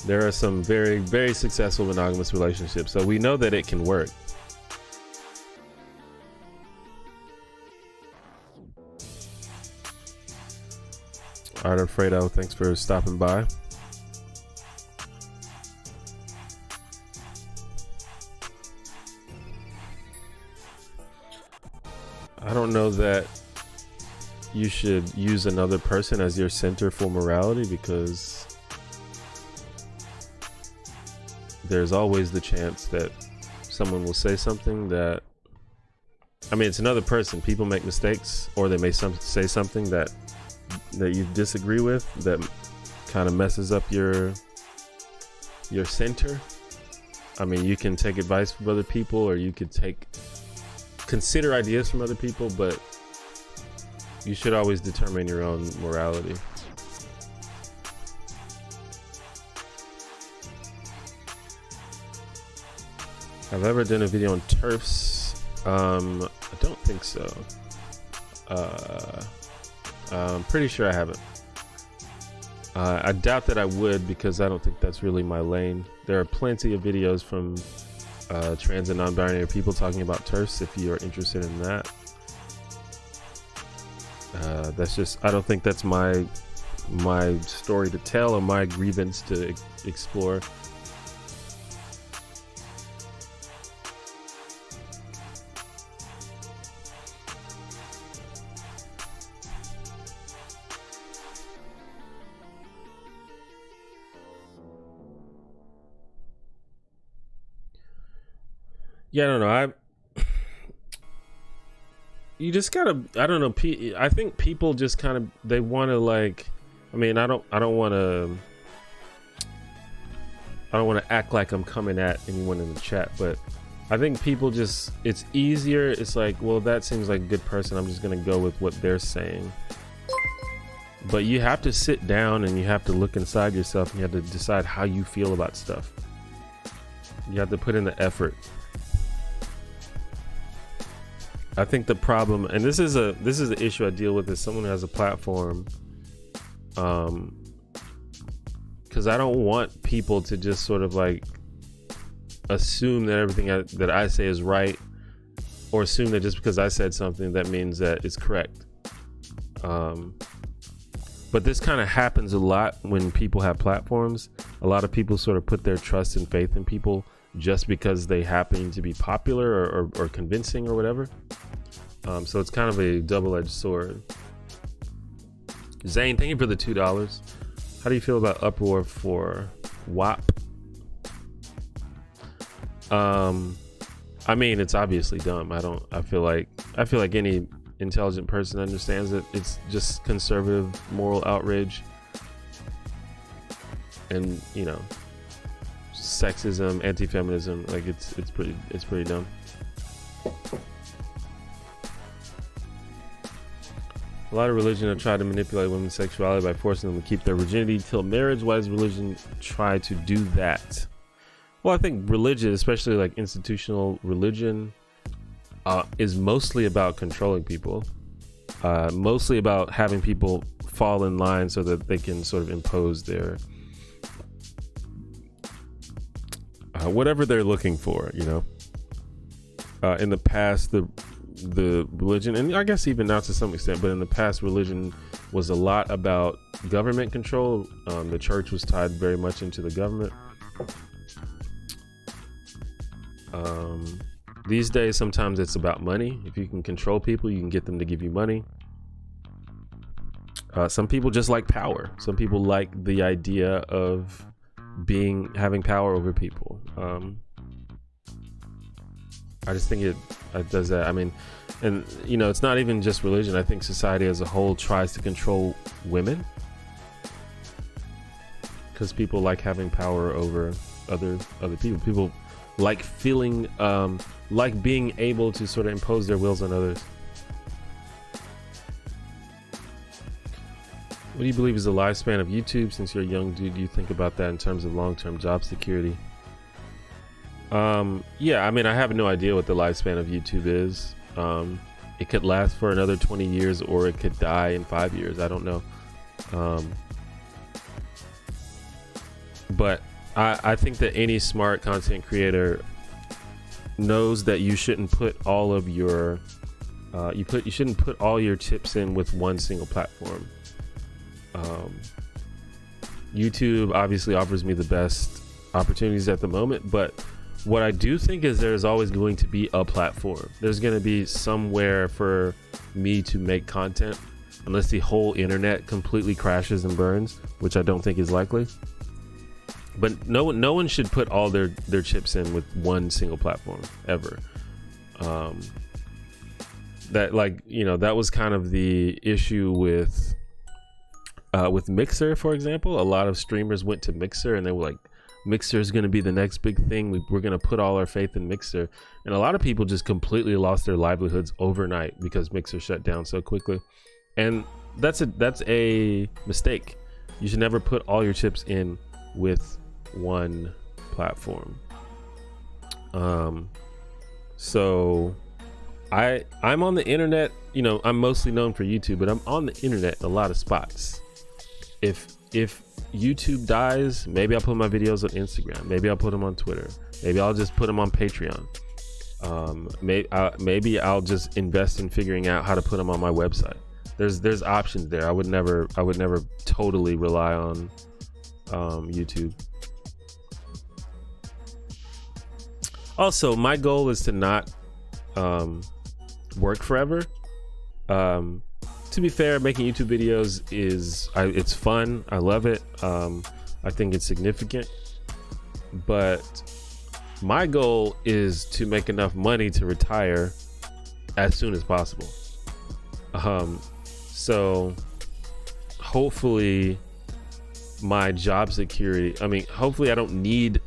There are some very, very successful monogamous relationships, so we know that it can work. All right, Alfredo, thanks for stopping by. I don't know that you should use another person as your center for morality, because there's always the chance that someone will say something that, I mean, it's another person. People make mistakes, or they may say something that you disagree with that kind of messes up your center. I mean, you can take advice from other people, or you could consider ideas from other people, but you should always determine your own morality. Have I ever done a video on TERFs? I don't think so. I'm pretty sure I haven't. I doubt that I would, because I don't think that's really my lane. There are plenty of videos from trans and non-binary people talking about TERFs if you are interested in that. That's just, I don't think that's my story to tell, or my grievance to explore. Yeah, I don't know. You just gotta, I don't know. I think people just kind of, they want to, like, I mean, I don't want to act like I'm coming at anyone in the chat, but I think people just, it's easier. It's like, well, that seems like a good person, I'm just gonna go with what they're saying. But you have to sit down and you have to look inside yourself, and you have to decide how you feel about stuff. You have to put in the effort. I think the problem, and this is the issue I deal with as someone who has a platform, because I don't want people to just sort of like assume that everything that I say is right, or assume that just because I said something that means that it's correct. But this kind of happens a lot when people have platforms. A lot of people sort of put their trust and faith in people just because they happen to be popular or convincing or whatever. So it's kind of a double-edged sword. Zane, thank you for the $2. How do you feel about uproar for WAP? I mean, it's obviously dumb. I feel like any intelligent person understands that it's just conservative moral outrage, and, you know, sexism, anti-feminism. Like, it's pretty dumb. A lot of religion have tried to manipulate women's sexuality by forcing them to keep their virginity till marriage. Why does religion try to do that? Well, I think religion, especially like institutional religion, is mostly about controlling people, mostly about having people fall in line so that they can sort of impose their whatever they're looking for, you know. In the past, the religion, and I guess even now to some extent, but in the past, religion was a lot about government control. The church was tied very much into the government. These days, sometimes it's about money. If you can control people, you can get them to give you money. Some people just like power. Some people like the idea of having power over people. I just think it does that. I mean, and you know, it's not even just religion. I think society as a whole tries to control women because people like having power over other people. People like feeling, like being able to sort of impose their wills on others. What do you believe is the lifespan of YouTube? Since you're a young dude, do you think about that in terms of long-term job security? Yeah, I mean, I have no idea what the lifespan of YouTube is. It could last for another 20 years, or it could die in 5 years. I don't know. But I think that any smart content creator knows that you shouldn't put all of your you shouldn't put all your chips in with one single platform. YouTube obviously offers me the best opportunities at the moment, but what I do think is there's always going to be a platform. There's going to be somewhere for me to make content, unless the whole internet completely crashes and burns, which I don't think is likely. But no one should put all their chips in with one single platform ever. That, like, you know, that was kind of the issue with Mixer, for example. A lot of streamers went to Mixer and they were like, Mixer is going to be the next big thing. We're going to put all our faith in Mixer. And a lot of people just completely lost their livelihoods overnight because Mixer shut down so quickly. And that's a mistake. You should never put all your chips in with one platform. So I'm on the internet, you know, I'm mostly known for YouTube, but I'm on the internet in a lot of spots. If YouTube dies, maybe I'll put my videos on Instagram, maybe I'll put them on Twitter, maybe I'll just put them on Patreon. Maybe I'll just invest in figuring out how to put them on my website. There's options there. I would never totally rely on YouTube. Also, my goal is to not work forever. To be fair, making YouTube videos it's fun. I love it. I think it's significant, but my goal is to make enough money to retire as soon as possible. So hopefully my job security, hopefully I don't need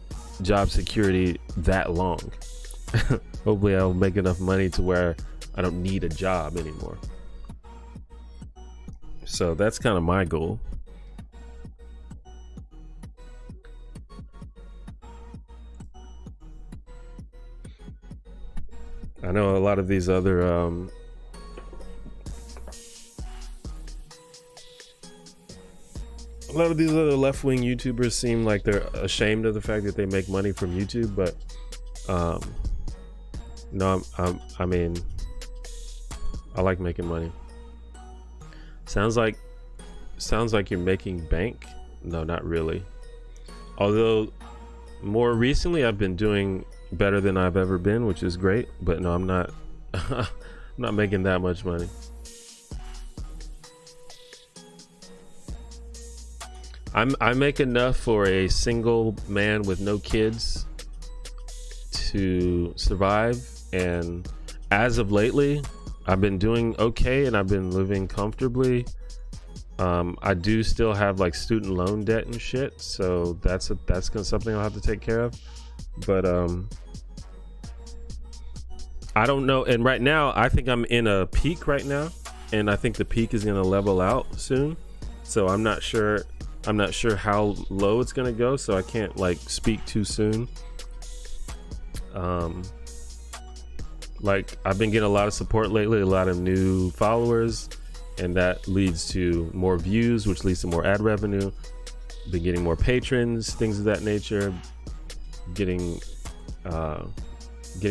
job security that long. Hopefully I'll make enough money to where I don't need a job anymore. So that's kind of my goal. I know a lot of these other left-wing YouTubers seem like they're ashamed of the fact that they make money from YouTube, but no, I mean, I like making money. Sounds like you're making bank. No, not really. Although more recently I've been doing better than I've ever been, which is great, but no, I'm not I'm not making that much money. I make enough for a single man with no kids to survive, and as of lately I've been doing okay and I've been living comfortably. I do still have like student loan debt and shit, so that's something I'll have to take care of. But I don't know, and right now I think I'm in a peak right now, and I think the peak is gonna level out soon. So I'm not sure how low it's gonna go, so I can't like speak too soon. Like, I've been getting a lot of support lately, a lot of new followers, and that leads to more views, which leads to more ad revenue. Been getting more patrons, things of that nature. Getting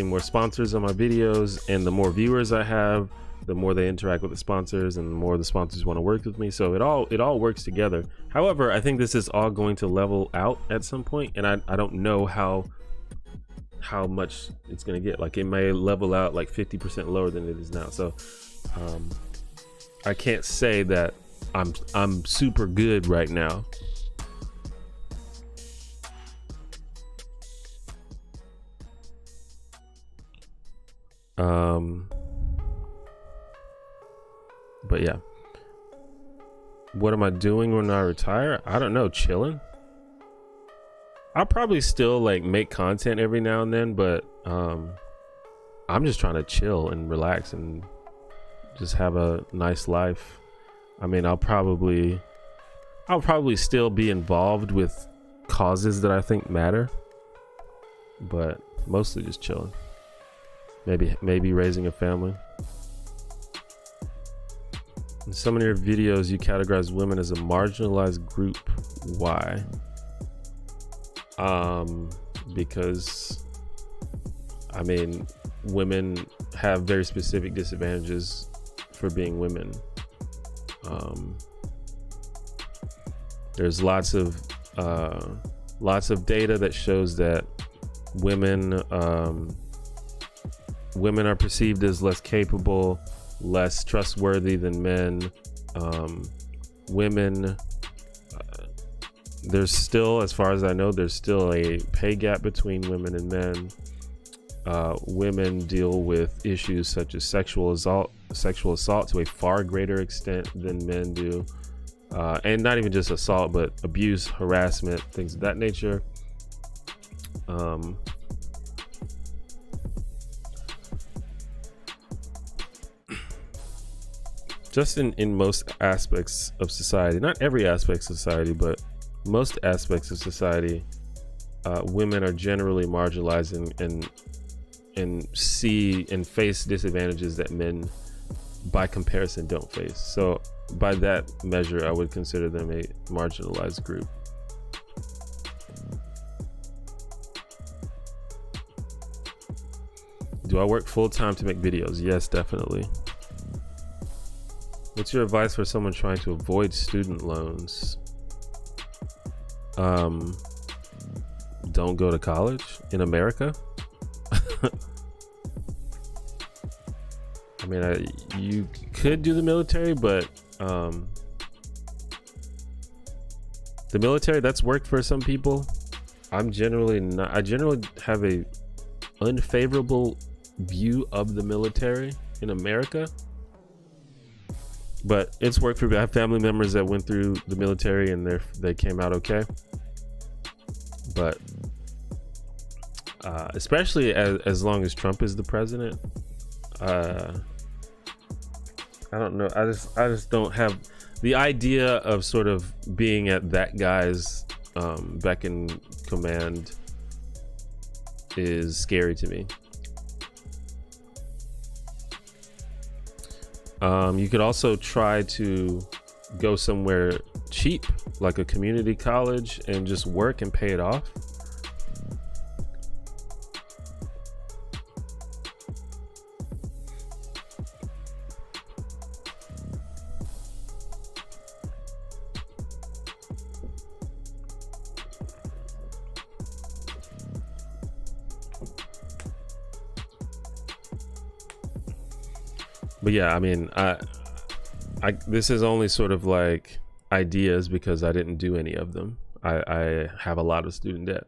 more sponsors on my videos, and the more viewers I have, the more they interact with the sponsors, and the more the sponsors want to work with me. So it all works together. However, I think this is all going to level out at some point, and I don't know how much it's going to get. Like, it may level out like 50% lower than it is now. So I can't say that I'm super good right now. But yeah, what am I doing when I retire? I don't know, chilling. I'll probably still like make content every now and then, but I'm just trying to chill and relax and just have a nice life. I mean, I'll probably still be involved with causes that I think matter, but mostly just chilling. Maybe raising a family. In some of your videos, you categorize women as a marginalized group. Why? Because I mean, women have very specific disadvantages for being women. There's lots of data that shows that women are perceived as less capable, less trustworthy than men. Women, there's still, as far as I know, there's still a pay gap between women and men. Women deal with issues such as sexual assault to a far greater extent than men do. And not even just assault, but abuse, harassment, things of that nature. Just in most aspects of society, not every aspect of society, but most aspects of society, women are generally marginalized and see and face disadvantages that men by comparison don't face. So by that measure, I would consider them a marginalized group. Do I work full-time to make videos? Yes, definitely. What's your advice for someone trying to avoid student loans? Don't go to college in America. I mean, you could do the military, but the military, that's worked for some people. I'm generally not. I generally have a unfavorable view of the military in America, but it's worked for me. I have family members that went through the military and they came out okay. But especially as long as Trump is the president, I don't know. I just don't have the idea of sort of being at that guy's beck and command is scary to me. You could also try to go somewhere cheap, like a community college, and just work and pay it off. But yeah, I mean, this is only sort of like ideas because I didn't do any of them. I have a lot of student debt.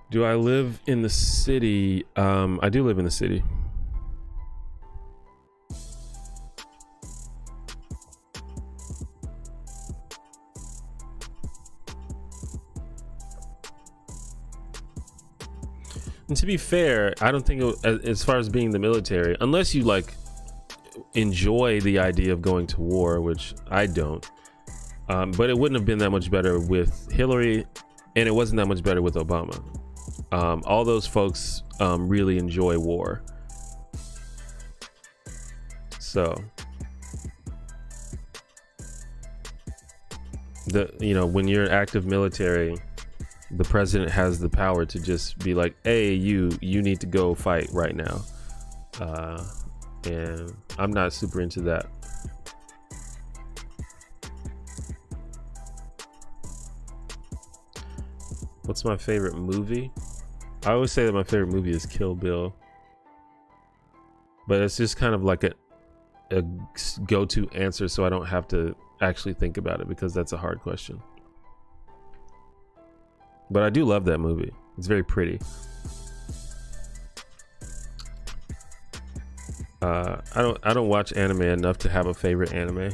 Do I live in the city? I do live in the city. And to be fair, I don't think as far as being the military, unless you like enjoy the idea of going to war, which I don't, but it wouldn't have been that much better with Hillary, and it wasn't that much better with Obama. All those folks really enjoy war. So when you're active military, the president has the power to just be like, hey, you need to go fight right now. And I'm not super into that. What's my favorite movie? I always say that my favorite movie is Kill Bill, but it's just kind of like a go-to answer, so I don't have to actually think about it, because that's a hard question. But I do love that movie. It's very pretty. I don't watch anime enough to have a favorite anime.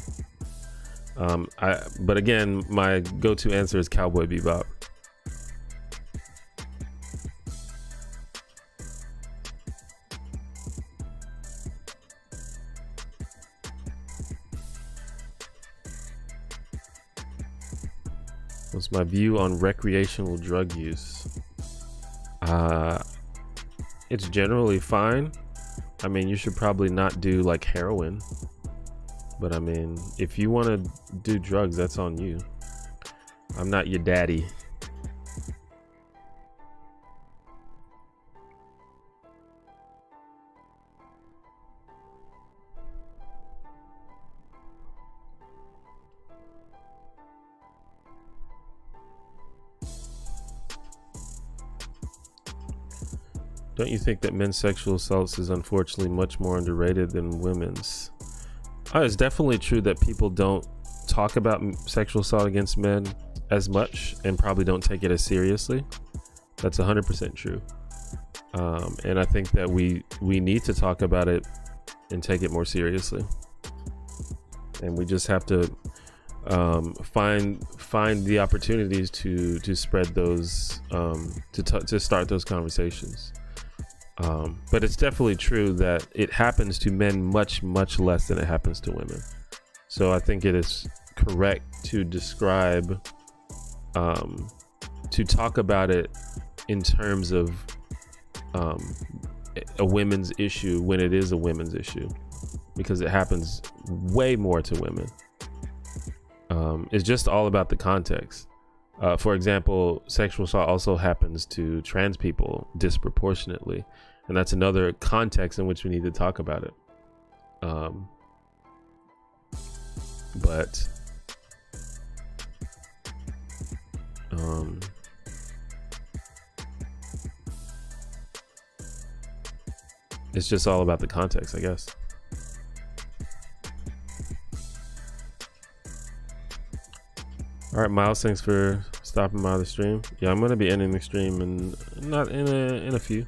But again, my go-to answer is Cowboy Bebop. What's my view on recreational drug use? It's generally fine. I mean, you should probably not do like heroin, but I mean, if you want to do drugs, that's on you. I'm not your daddy. Don't you think that men's sexual assaults is unfortunately much more underrated than women's? It's definitely true that people don't talk about sexual assault against men as much and probably don't take it as seriously. That's 100% true. And I think that we need to talk about it and take it more seriously. And we just have to find the opportunities to spread those, to start those conversations. But it's definitely true that it happens to men much less than it happens to women. So I think it is correct to describe, to talk about it in terms of a women's issue when it is a women's issue, because it happens way more to women. It's just all about the context. For example, sexual assault also happens to trans people disproportionately, and that's another context in which we need to talk about it. But it's just all about the context, I guess. All right, Miles, thanks for stopping by the stream. Yeah, I'm gonna be ending the stream in a few.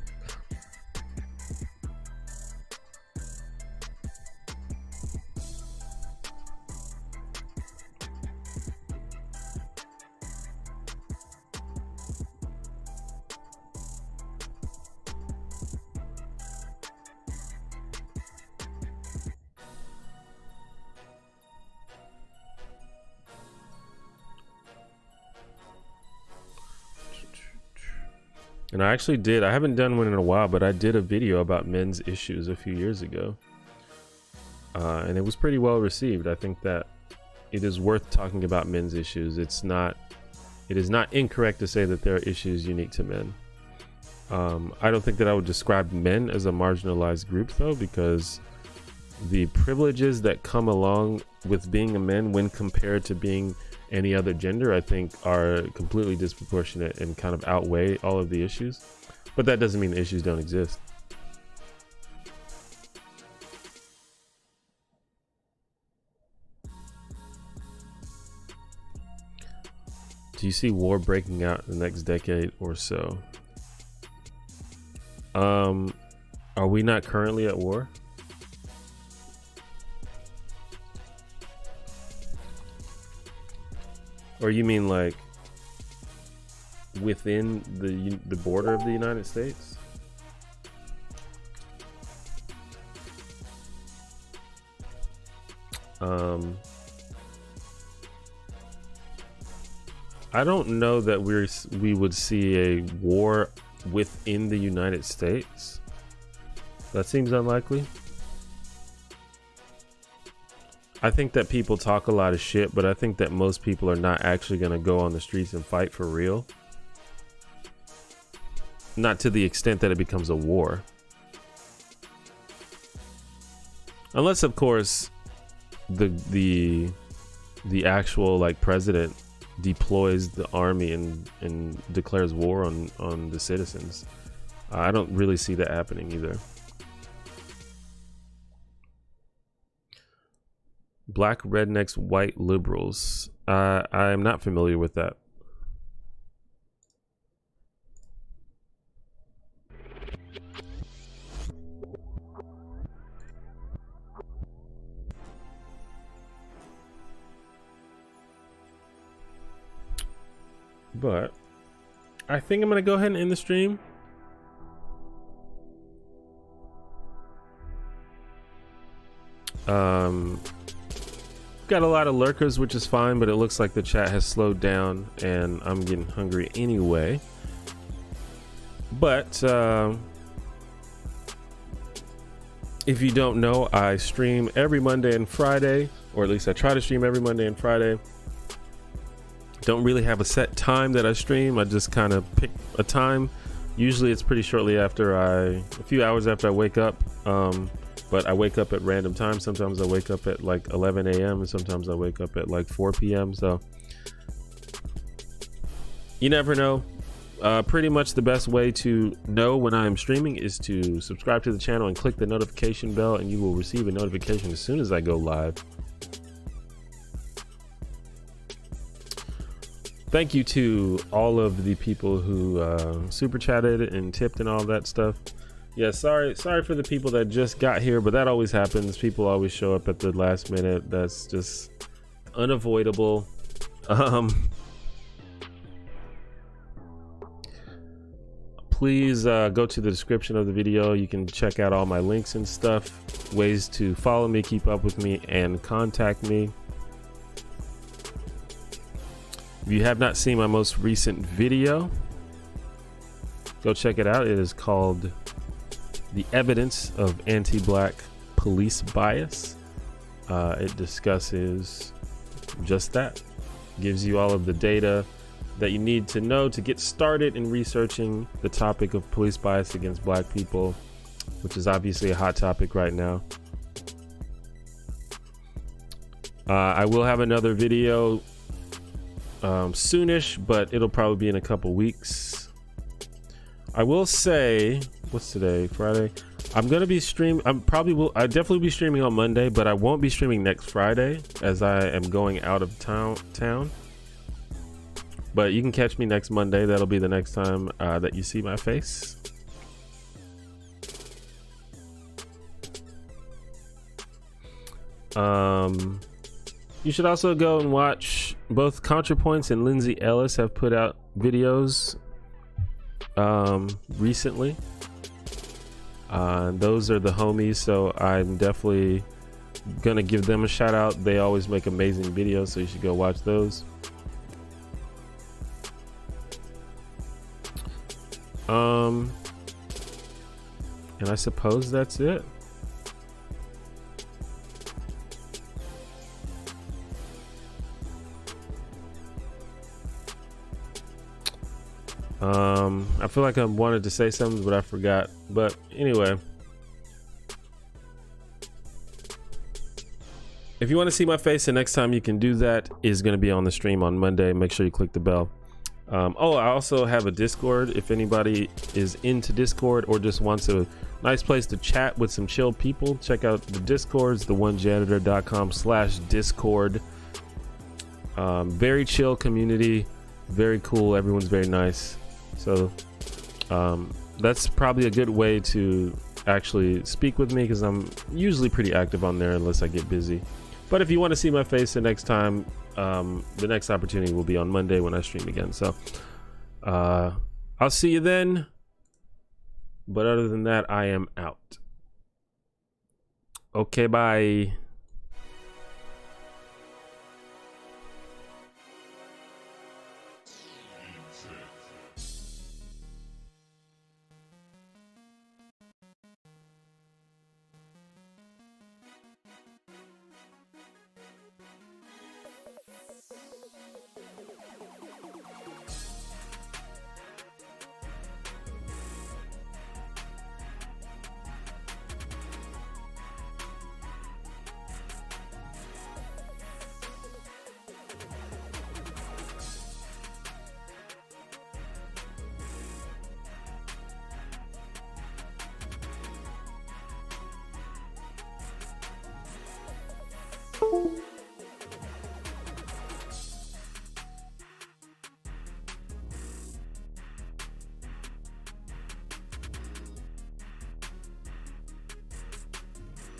And I actually did, I haven't done one in a while, but I did a video about men's issues a few years ago. And it was pretty well received. I think that it is worth talking about men's issues. It is not incorrect to say that there are issues unique to men. I don't think that I would describe men as a marginalized group though, because the privileges that come along with being a man when compared to being any other gender, I think, are completely disproportionate and kind of outweigh all of the issues. But that doesn't mean the issues don't exist. Do you see war breaking out in the next decade or so? Are we not currently at war? Or you mean like within the border of the United States? I don't know that we would see a war within the United States. That seems unlikely. I think that people talk a lot of shit, but I think that most people are not actually going to go on the streets and fight for real. Not to the extent that it becomes a war. Unless, of course, the actual like president deploys the army and declares war on the citizens. I don't really see that happening either. Black rednecks, white liberals. I'm not familiar with that. But I think I'm gonna go ahead and end the stream. Got a lot of lurkers, which is fine, but it looks like the chat has slowed down and I'm getting hungry anyway. But if you don't know, I stream every Monday and Friday, or at least I try to stream every Monday and Friday. Don't really have a set time that I stream. I just kind of pick a time. Usually it's pretty shortly after a few hours after I wake up. But I wake up at random times. Sometimes I wake up at like 11 a.m. and sometimes I wake up at like 4 p.m. So you never know. pretty much the best way to know when I am streaming is to subscribe to the channel and click the notification bell, and you will receive a notification as soon as I go live. Thank you to all of the people who super chatted and tipped and all that stuff. Yeah, sorry for the people that just got here, but that always happens. People always show up at the last minute. That's just unavoidable. Please go to the description of the video. You can check out all my links and stuff, ways to follow me, keep up with me, and contact me. If you have not seen my most recent video, go check it out. It is called The Evidence of Anti-Black Police Bias. It discusses just that. Gives you all of the data that you need to know to get started in researching the topic of police bias against black people, which is obviously a hot topic right now. I will have another video soonish, but it'll probably be in a couple weeks. I will say, what's today? Friday. I'm gonna be streaming. I definitely be streaming on Monday, but I won't be streaming next Friday as I am going out of town. But you can catch me next Monday. That'll be the next time that you see my face. You should also go and watch both ContraPoints and Lindsay Ellis have put out videos recently. Those are the homies, so I'm definitely gonna give them a shout out. They always make amazing videos, so you should go watch those. And I suppose that's it. I feel like I wanted to say something, but I forgot. But anyway, if you want to see my face, the next time you can do that is going to be on the stream on Monday. Make sure you click the bell. Oh, I also have a Discord. If anybody is into Discord or just wants a nice place to chat with some chill people, check out the Discords, theonejanitor.com/Discord. Very chill community, very cool. Everyone's very nice. So that's probably a good way to actually speak with me, because I'm usually pretty active on there unless I get busy. But if you want to see my face the next time, the next opportunity will be on Monday when I stream again. So I'll see you then. But other than that, I am out. Okay, bye.